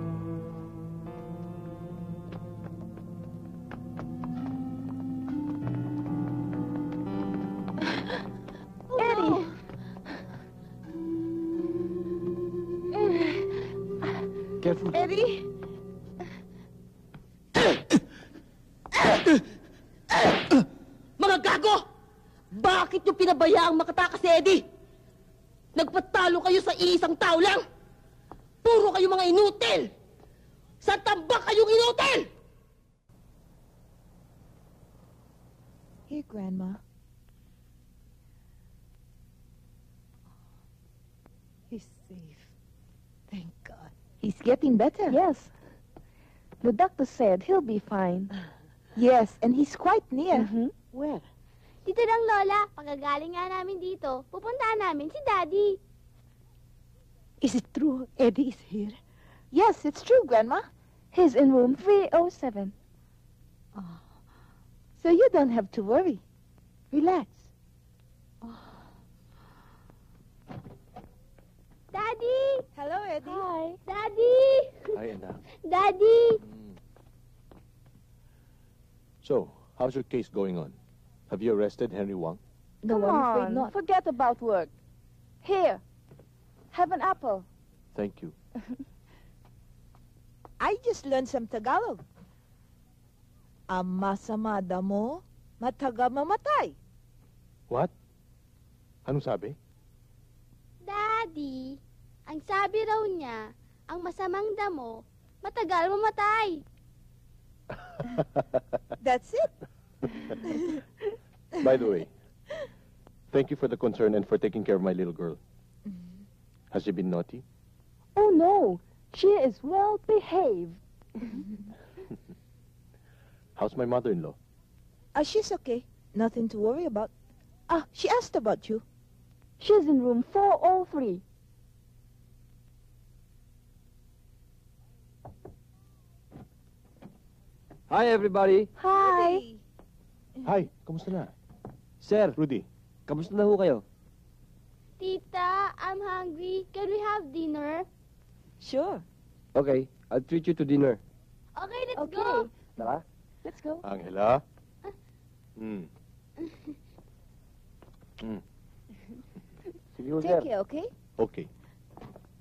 Eddie! Careful. Eddie! Mga gago! pabayaang makatakas si Eddie. Nagpatalo kayo sa iisang tao lang. Puro kayo mga inutil. Sa tambak kayong inutil! Here, Grandma. He's safe. Thank God. He's getting better. Yes. The doctor said he'll be fine. Yes, and he's quite near. Where? Dito lang, Lola. Pagkagaling nga namin dito, pupuntahan namin si Daddy. Is it true Eddie is here? Yes, it's true, Grandma. He's in room 307. So you don't have to worry. Relax. Daddy! Hello, Eddie. Hi. Daddy! Hi, anak. Daddy! So, how's your case going on? Have you arrested Henry Wang? No, Come I'm afraid on, not. forget about work. Here, have an apple. Thank you. I just learned some Tagalog. Ang masama damo, mataga mamatay. What? Anong sabi? Daddy, ang sabi raw niya, ang masamang damo, matagal mamatay. That's it. By the way, thank you for the concern and for taking care of my little girl. Has she been naughty? Oh, no. She is well behaved. How's my mother-in-law? She's okay. Nothing to worry about. She asked about you. She's in room 403. Hi, everybody. Hi. Hi, kamusta na? Sir, Rudy. kamusta na ho kayo? Tita, I'm hungry. Can we have dinner? Sure. Okay, I'll treat you to dinner. Okay, let's Okay. go. Tara. Let's go. Angela? Sige ho, Take sir. care, okay? Okay.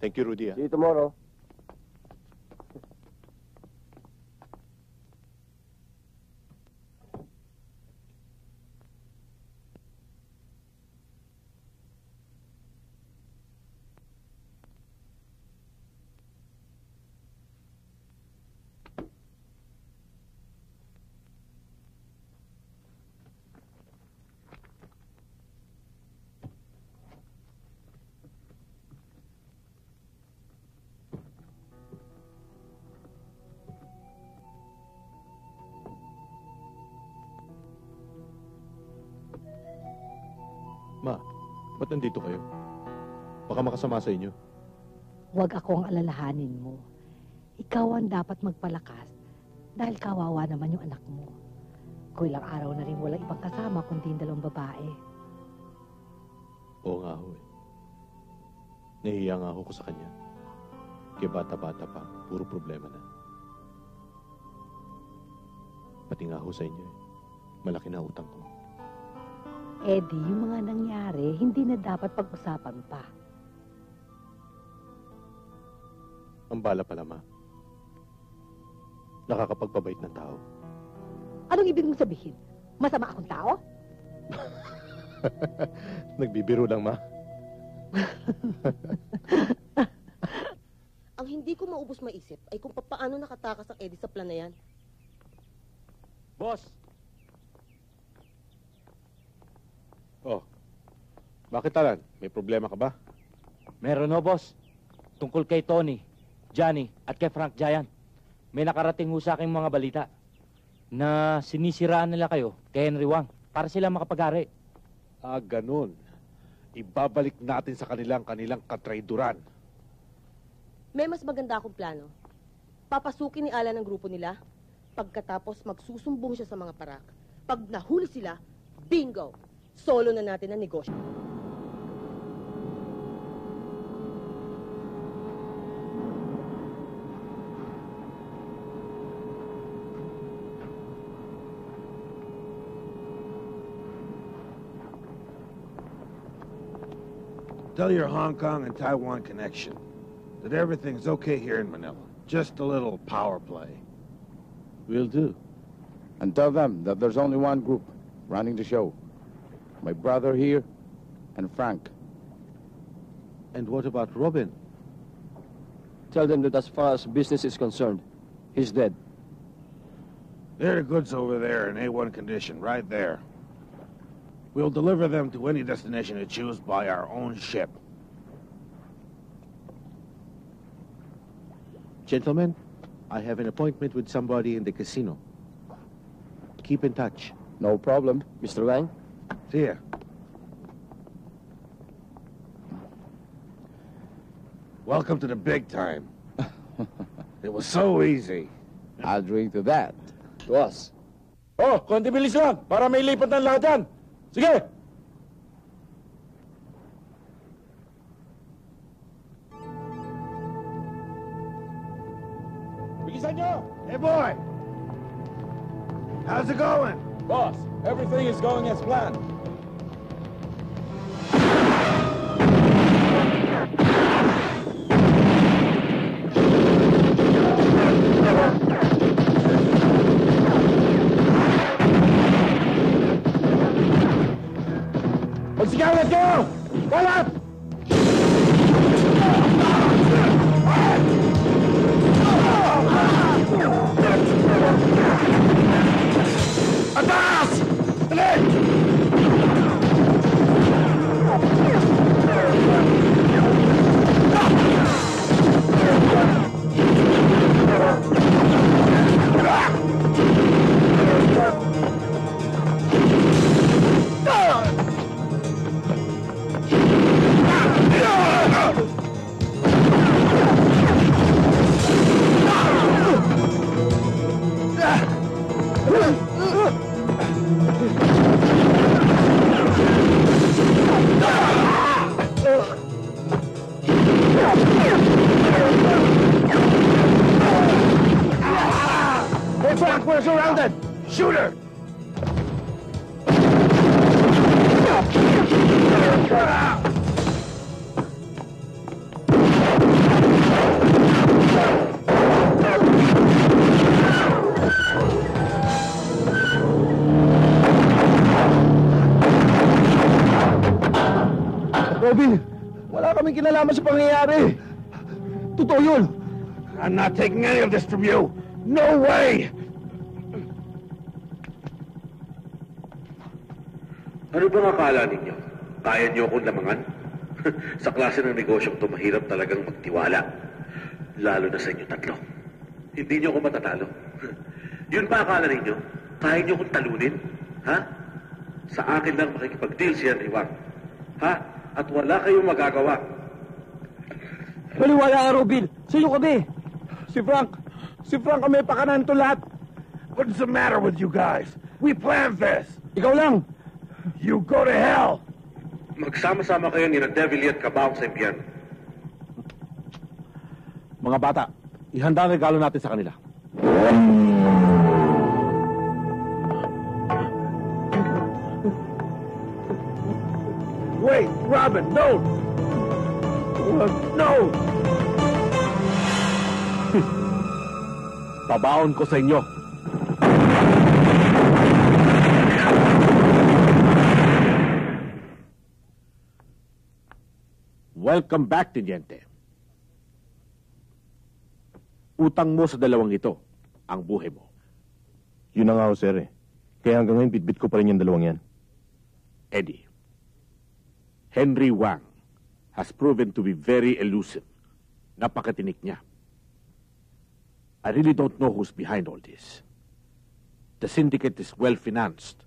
Thank you, Rudy. See you tomorrow. Ma, ba't nandito kayo? Baka makasama sa inyo. Huwag ako ang alalahanin mo. Ikaw ang dapat magpalakas dahil kawawa naman yung anak mo. Kung ilang araw na rin walang ibang kasama kundi yung dalawang babae. Oo nga ho eh. Nahihiya nga ako sa kanya. Kaya bata-bata pa, puro problema na. Pati nga ho sa inyo eh. Malaki na utang ko. Eddie, yung mga nangyari, hindi na dapat pag-usapan pa. Ang bala pala, Ma. Nakakapagpabait ng tao. Anong ibig mong sabihin? Masama akong tao? Nagbibiro lang, Ma. Ang hindi ko maubos maisip ay kung paano nakatakas ang Eddie sa plan na yan. Boss! Oh, bakit Alan? May problema ka ba? Meron no, boss. Tungkol kay Tony, Johnny, at kay Frank Giant. May nakarating ho sa aking mga balita na sinisiraan nila kayo kay Henry Wang para sila makapag-ari. Ah, ganun. Ibabalik natin sa kanilang katrayduran. May mas maganda akong plano. Papasukin ni Alan ang grupo nila. Pagkatapos magsusumbong siya sa mga parak. Pag nahuli sila, bingo! Solo na natin ang negosyo. Tell your Hong Kong and Taiwan connection that everything's okay here in Manila. Just a little power play. Will do. And tell them that there's only one group running the show. My brother here and Frank. And what about Robin? Tell them that as far as business is concerned, he's dead. There are the goods over there in A1 condition, right there. We'll deliver them to any destination you choose by our own ship. Gentlemen, I have an appointment with somebody in the casino. Keep in touch. No problem. Mr. Wang? See ya. Welcome to the big time. It was so easy. I'll drink to that. To us. Oh, konti bilis lang para may lipat ng lahat yan. Sige! Bilisan nyo! Hey, boy! How's it going? Boss, everything is going as planned. Magsigaw na kayo! Balat! Atas! Dali! Hey, Frank, we're surrounded! Shoot her! Robin, wala kaming kinalaman sa pangyayari. Totoo yun. I'm not taking any of this from you. No way! Ano bang akala ninyo? Kaya niyo akong lamangan? Sa klase ng negosyong ito, mahirap talagang magtiwala. Lalo na sa inyo tatlo. Hindi niyo ako matatalo. Yun ba akala ninyo? Kaya niyo akong talunin? Ha? Sa akin lang makikipag-deal si Henry Wang. Ha? At wala kayong magagawa. Baliwala ka, Robin. Sino kami? Si Frank kami pakanan to lahat. What's the matter with you guys? We planned this. Ikaw lang. You go to hell. Magsama-sama kayo ni na Devil at Kabaong sa impyerno. Mga bata, ihanda ang regalo natin sa kanila. Wait, Robin, no! No! Pabaon ko sa inyo. Welcome back, Teniente. Utang mo sa dalawang ito ang buhay mo. Yun na nga, sir eh. Kaya hanggang ngayon, bitbit ko pa rin yung dalawang yan. Eddie, Henry Wang has proven to be very elusive. Napakatinik niya. I really don't know who's behind all this. The syndicate is well-financed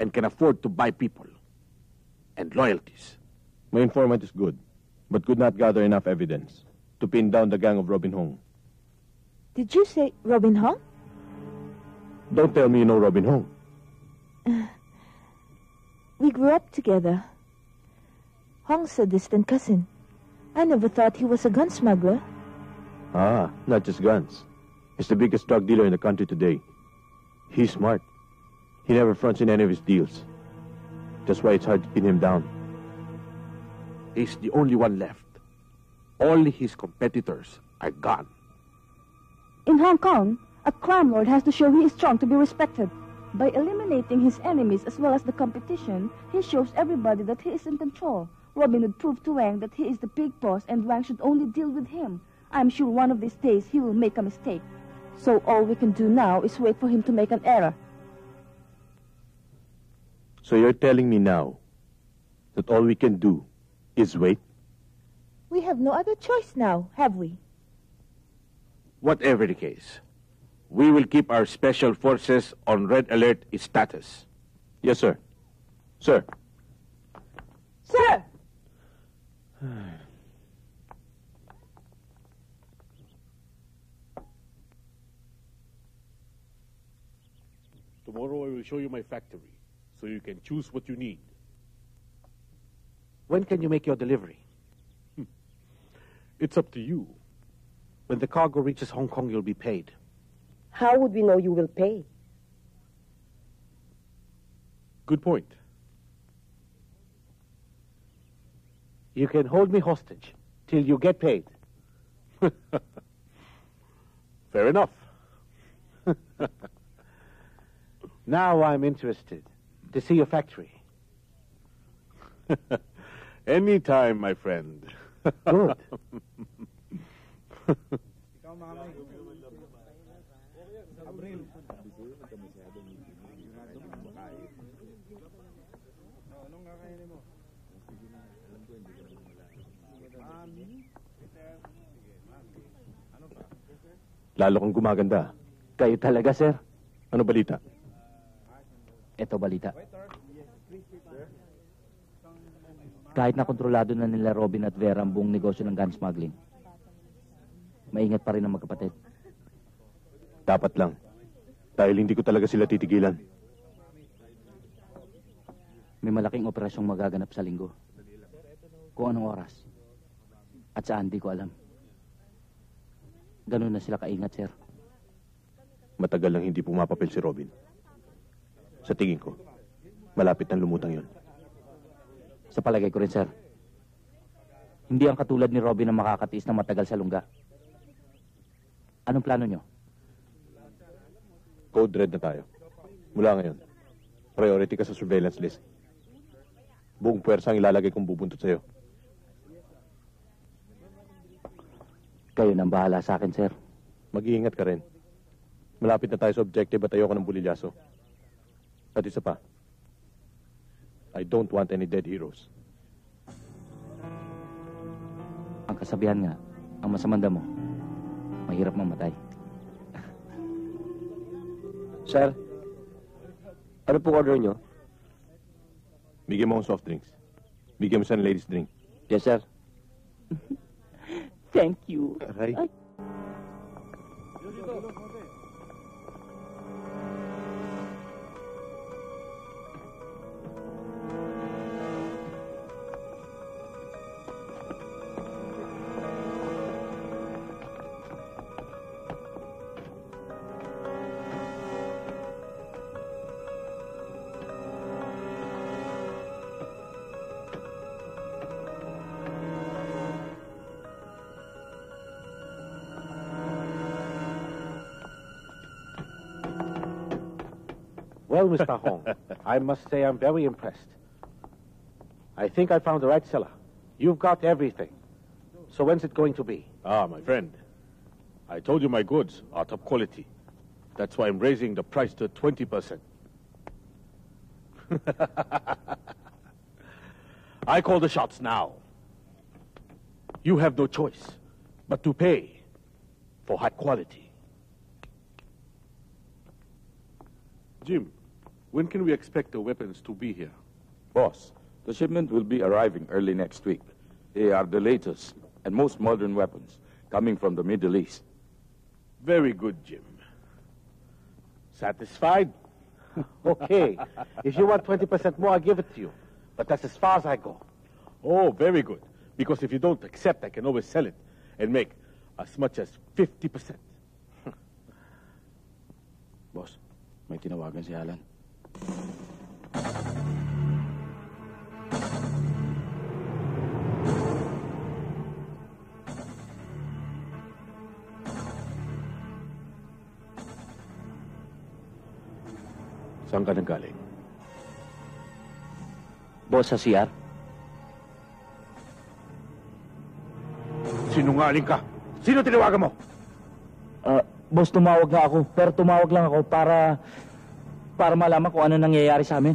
and can afford to buy people and loyalties. My informant is good, but could not gather enough evidence to pin down the gang of Robin Hong. Did you say Robin Hong? Don't tell me you know Robin Hong. We grew up together. Hong's a distant cousin. I never thought he was a gun smuggler. Ah, not just guns. He's the biggest drug dealer in the country today. He's smart. He never fronts in any of his deals. That's why it's hard to pin him down. He's the only one left. All his competitors are gone. In Hong Kong, a crime lord has to show he is strong to be respected. By eliminating his enemies as well as the competition, he shows everybody that he is in control. Robin would prove to Wang that he is the big boss and Wang should only deal with him. I'm sure one of these days he will make a mistake. So all we can do now is wait for him to make an error. So you're telling me now that all we can do is wait? We have no other choice now, have we? Whatever the case, we will keep our special forces on red alert status. Yes, sir. Sir. Sir! Tomorrow I will show you my factory, so you can choose what you need. When can you make your delivery? It's up to you. When the cargo reaches Hong Kong, you'll be paid. How would we know you will pay? Good point. You can hold me hostage till you get paid. Fair enough. Now I'm interested to see your factory. Anytime, my friend. Good. Lalo kang gumaganda. Kayo talaga, sir. Ano balita? Ito balita. Kahit na kontrolado na nila Robin at Vera ang buong negosyo ng gun smuggling, maingat pa rin ang magkapatid. Dapat lang. Dahil hindi ko talaga sila titigilan. May malaking operasyong magaganap sa linggo. Kung anong oras. At saan, di ko alam. Ganun na sila kaingat, sir. Matagal lang hindi pumapapil si Robin. Sa tingin ko, malapit nang lumutang yun. Sa palagay ko rin, sir. Hindi ang katulad ni Robin na makakatiis na matagal sa lungga. Anong plano nyo? Code red na tayo. Mula ngayon, priority ka sa surveillance list. Buong puwersa ang ilalagay kong bubuntot sa'yo. Kayo nang bahala sa akin, sir. Mag-iingat ka rin. Malapit na tayo sa objective at ayoko ng bulilyaso. At isa pa, I don't want any dead heroes. Ang kasabihan nga, ang masamang damo, mahirap mamatay. Sir, ano pong order nyo? Bigyan mo akong soft drinks. Bigyan mo siya ng ladies drink. Yes, sir. Thank you. Aray. Well, Mr. Hong, I must say I'm very impressed. I think I found the right seller. You've got everything. So when's it going to be? Ah, my friend. I told you my goods are top quality. That's why I'm raising the price to 20%. I call the shots now. You have no choice but to pay for high quality. Jim, when can we expect the weapons to be here? Boss, the shipment will be arriving early next week. They are the latest and most modern weapons coming from the Middle East. Very good, Jim. Satisfied? Okay. If you want 20% more, I'll give it to you. But that's as far as I go. Oh, very good. Because if you don't accept, I can always sell it and make as much as 50%. Boss, may tinawagan si Alan. Saan ka nanggaling? Boss, sa CR? Sinungaling ka! Sino tinawagan mo? Boss, tumawag nga ako. Pero tumawag lang ako para malaman kung ano nangyayari sa amin.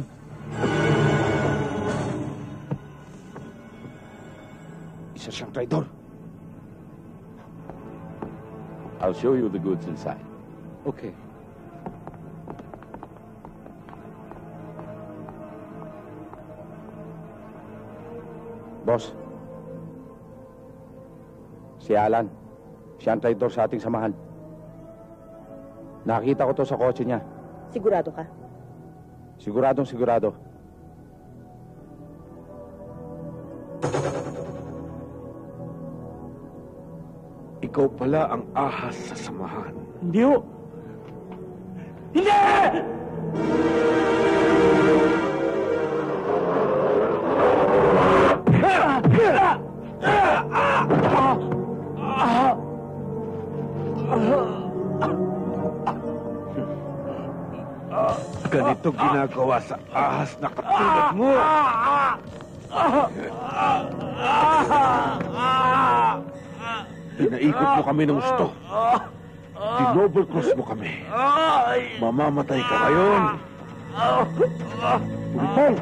Isa siyang traidor. I'll show you the goods inside. Okay. Boss, si Alan, siya ang traidor sa ating samahan. Nakita ko to sa kotse niya. Sigurado ka? Siguradong sigurado. Ikaw pala ang ahas sa samahan. Hindi ho! Hindi! Ganito ginagawa sa ahas na katulad mo. Pinaikot mo kami ng gusto. Dinoble cross mo kami. Mamamatay ka ngayon. Pulpong!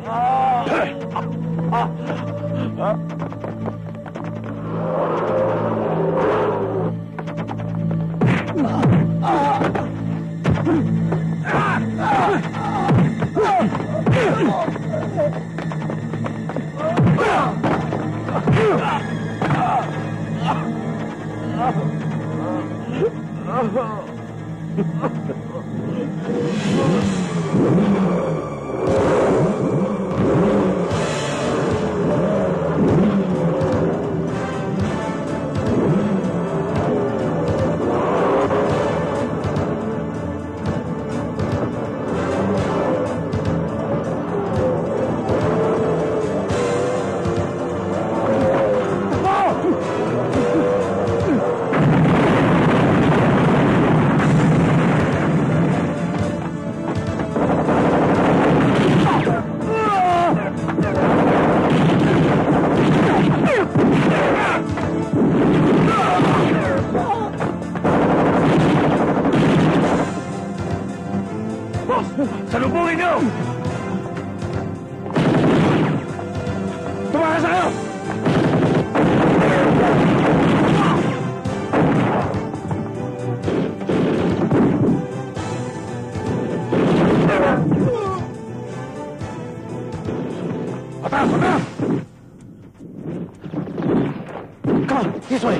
Salubungin niyo! Tumakas na kayo! Atas! Atas! Come on, this way!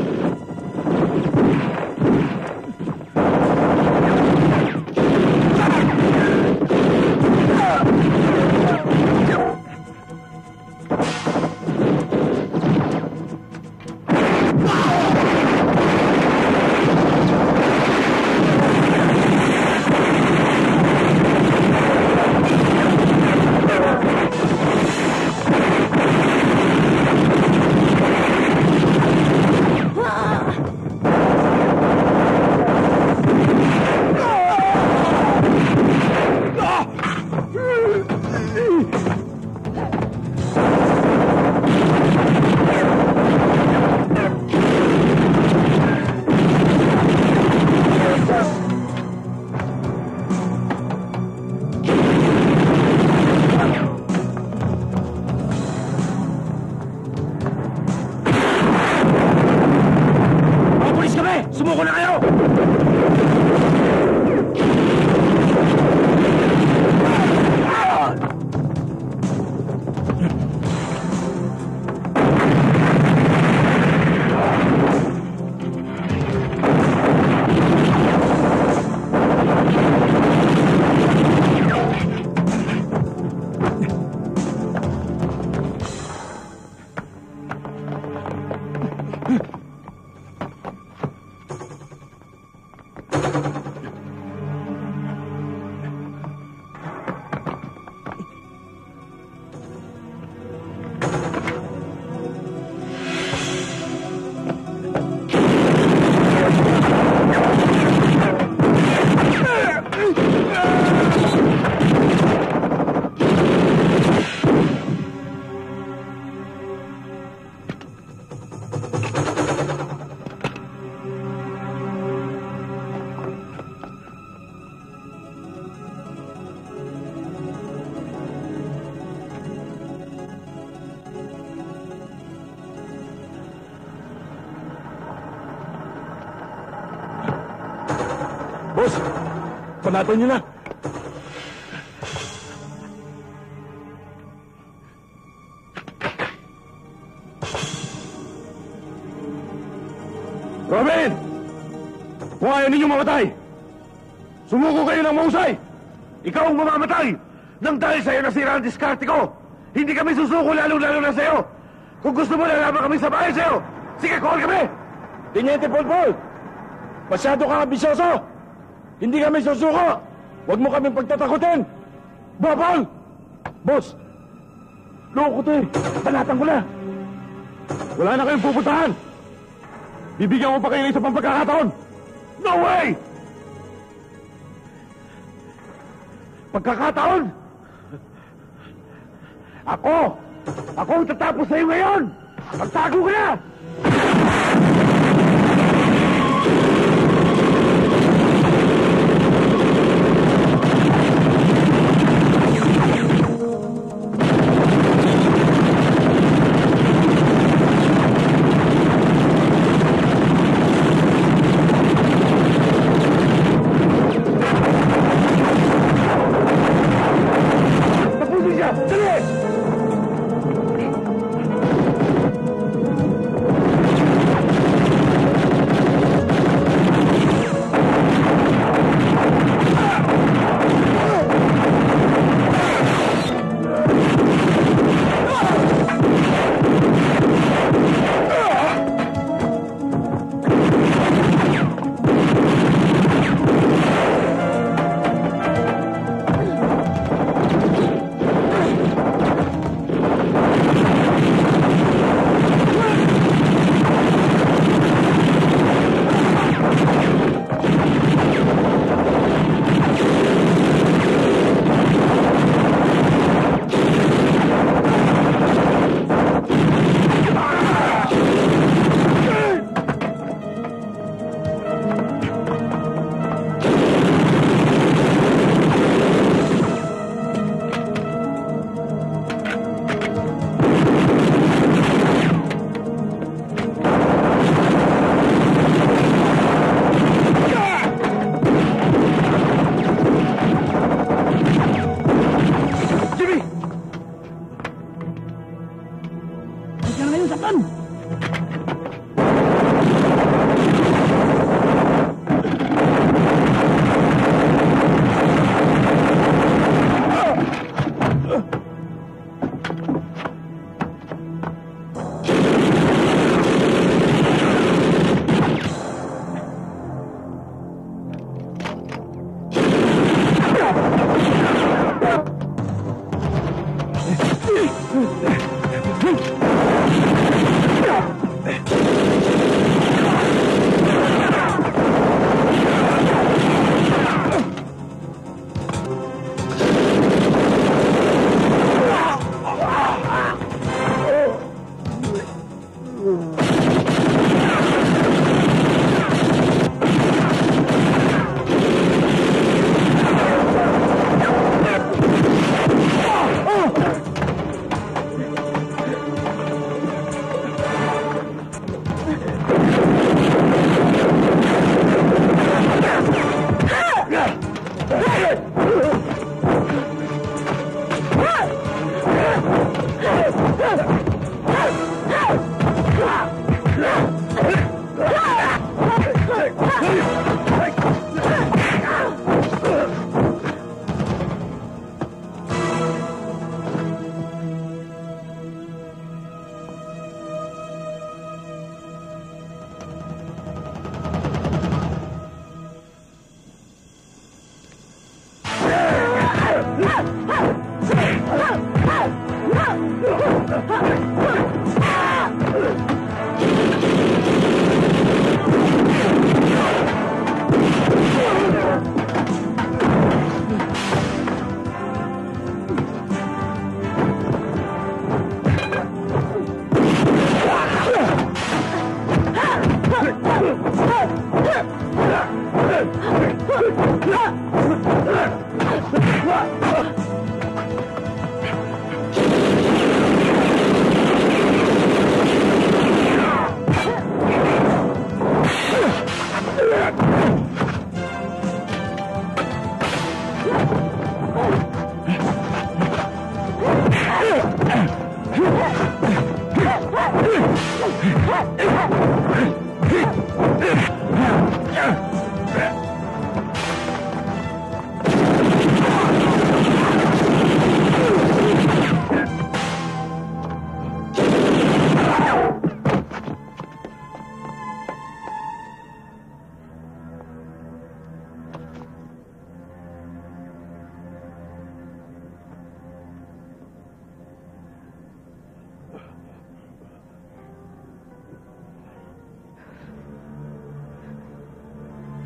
Sumuko na kayo! Boss, panatan niyo na. Robin! Kung ayaw ninyong mamatay, sumuko kayo ng mahusay! Ikaw ang mamamatay! Nang dahil sa'yo nasira ang diskarte ko! Hindi kami susuko lalo-lalo na sa'yo! Kung gusto mo, lalaban kami sa bahay sa'yo! Sige, call kami! Teniente Polpol! Masyado kang ambisyoso! Hindi kami susuko! Huwag mo kaming pagtatakutin! Bapal! Boss! Loko to eh! Panatan ko na! Wala na kayong pupuntahan! Bibigyan ko pa kayo ng isa pang pagkakataon! No way! Pagkakataon! Ako ang tatapos sa'yo ngayon! Magtago ka na!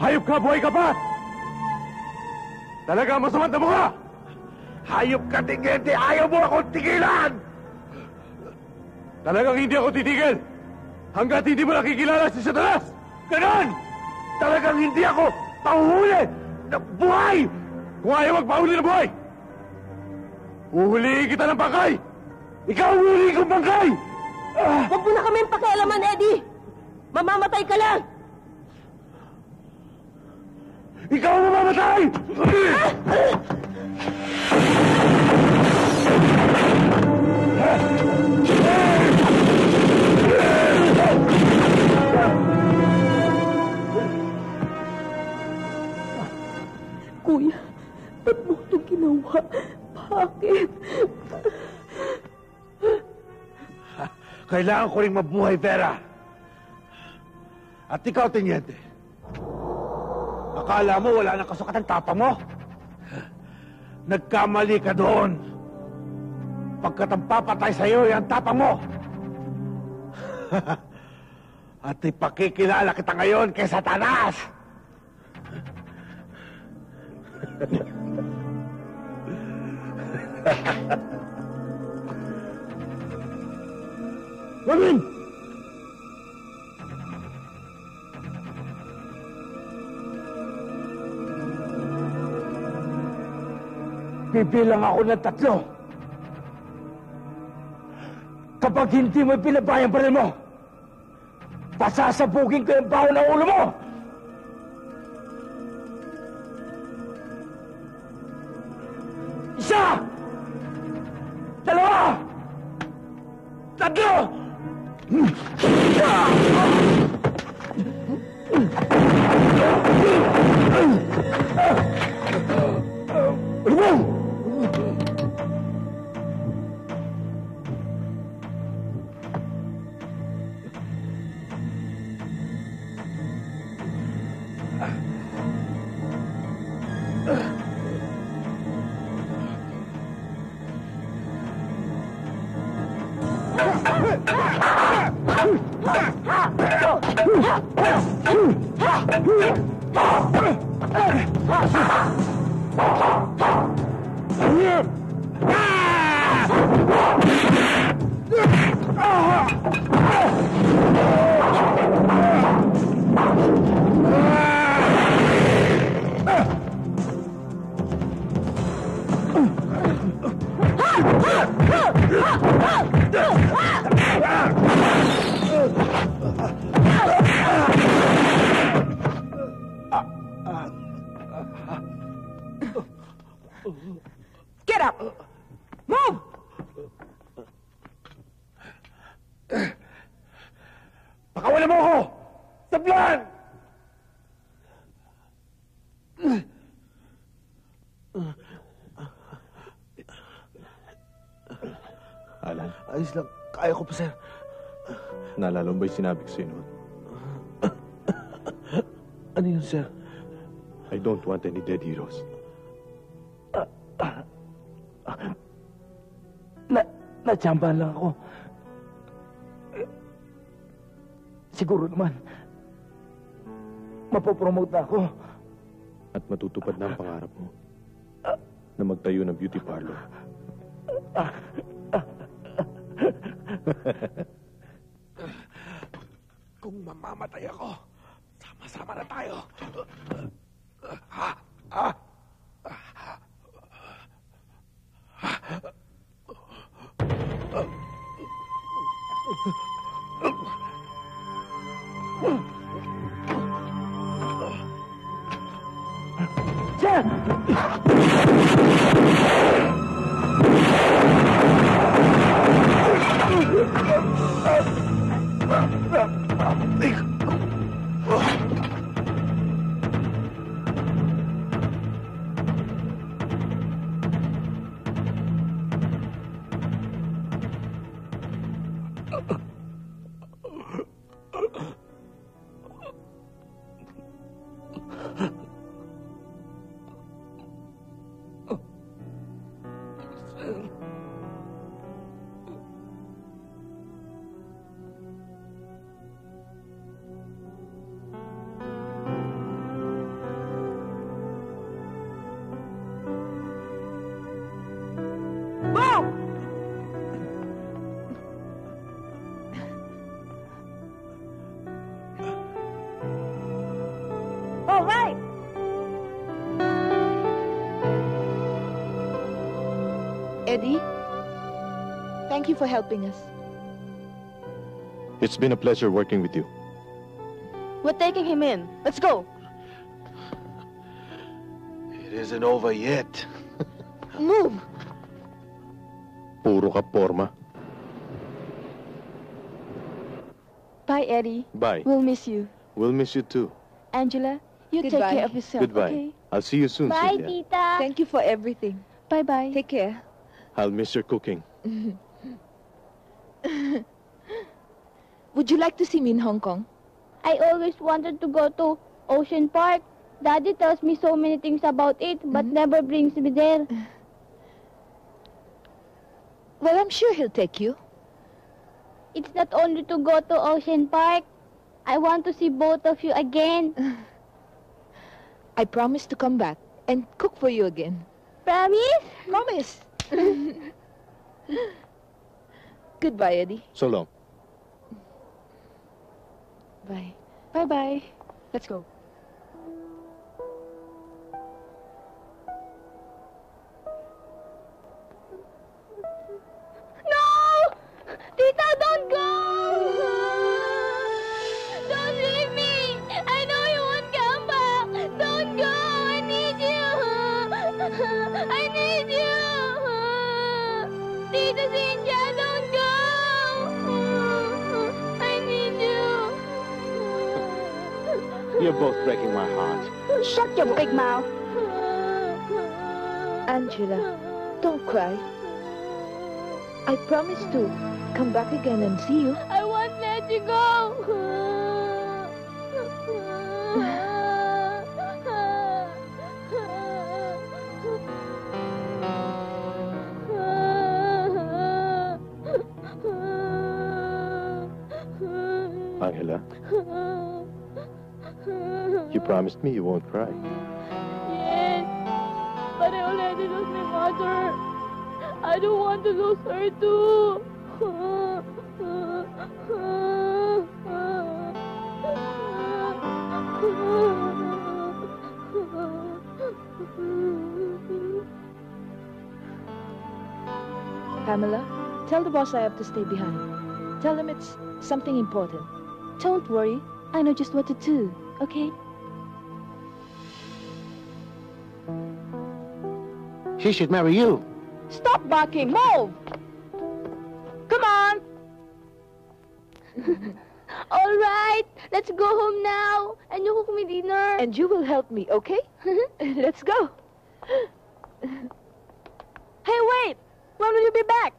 Hayop ka, buhay ka pa! Talaga masama na mukha! Hayop ka, Teniente! Ayaw mo akong tigilan! Talagang hindi ako titigil! Hanggat hindi mo nakikilala si Satanas! Ganon! Talagang hindi ako pahuhuli na buhay! Kung ayaw magpahuli na buhay, uhulihin kita ng bangkay! Ikaw ang huli kong bangkay! Huwag mo na kami pakialaman, Eddie! Mamamatay ka lang! Ikaw ang mamamatay! Kuya, ba't mo ito ginawa? Bakit? Kailangan ko rin mabuhay, Vera. At ikaw, Teniente. Akala mo wala nang kasukat ang tapang mo? Nagkamali ka doon. Pagkat ang papatay sa'yo ay ang tapang mo. At ipakikilala kita ngayon kay Satanas. Robin! Bibilang ako ng 3. Kapag hindi mo pinabayang baril mo, pasasabugin ko yung baho ng ulo mo! 1! 2! 3! Get up! Move! Pakawala mo ako! Tablan! Alan, Ayos lang. Kaya ko pa, sir. naalala mo ba yung sinabi ko sa'yo noon? Ano yun, sir? I don't want any dead heroes. Natsambahan lang ako. Siguro naman, mapopromote na ako. At matutupad na ang pangarap mo na magtayo ng beauty parlor. Kung mamamatay ako, sama-sama na tayo. Eddie, thank you for helping us. It's been a pleasure working with you. We're taking him in. Let's go. It isn't over yet. Move. Puro ka porma. Bye, Eddie. Bye. We'll miss you. We'll miss you too. Angela, you take Goodbye. care of yourself, Goodbye. okay? I'll see you soon, Bye, Cynthia. Tita. Thank you for everything. Bye-bye. Take care. I'll miss your cooking. Would you like to see me in Hong Kong? I always wanted to go to Ocean Park. Daddy tells me so many things about it, but never brings me there. Well, I'm sure he'll take you. It's not only to go to Ocean Park. I want to see both of you again. I promise to come back and cook for you again. Promise? Promise. Goodbye, Eddie. So long. Bye. Bye-bye. Let's go. No! Tita, don't go! Don't leave me! I know you won't come back! Don't go! I need you! I need you! Tita Cynthia, don't go! I need you! You're both breaking my heart. Shut your big mouth. Angela, don't cry. I promise to come back again and see you. I won't let you go! Angela, you promised me you won't cry. Yes, but I already lost my mother. I don't want to lose her too. Pamela, tell the boss I have to stay behind. Tell him it's something important. Don't worry. I know just what to do, okay? She should marry you. Stop barking. Move! Come on! All right, let's go home now. And you cook me dinner. And you will help me, okay? Let's go. Hey, wait! When will you be back?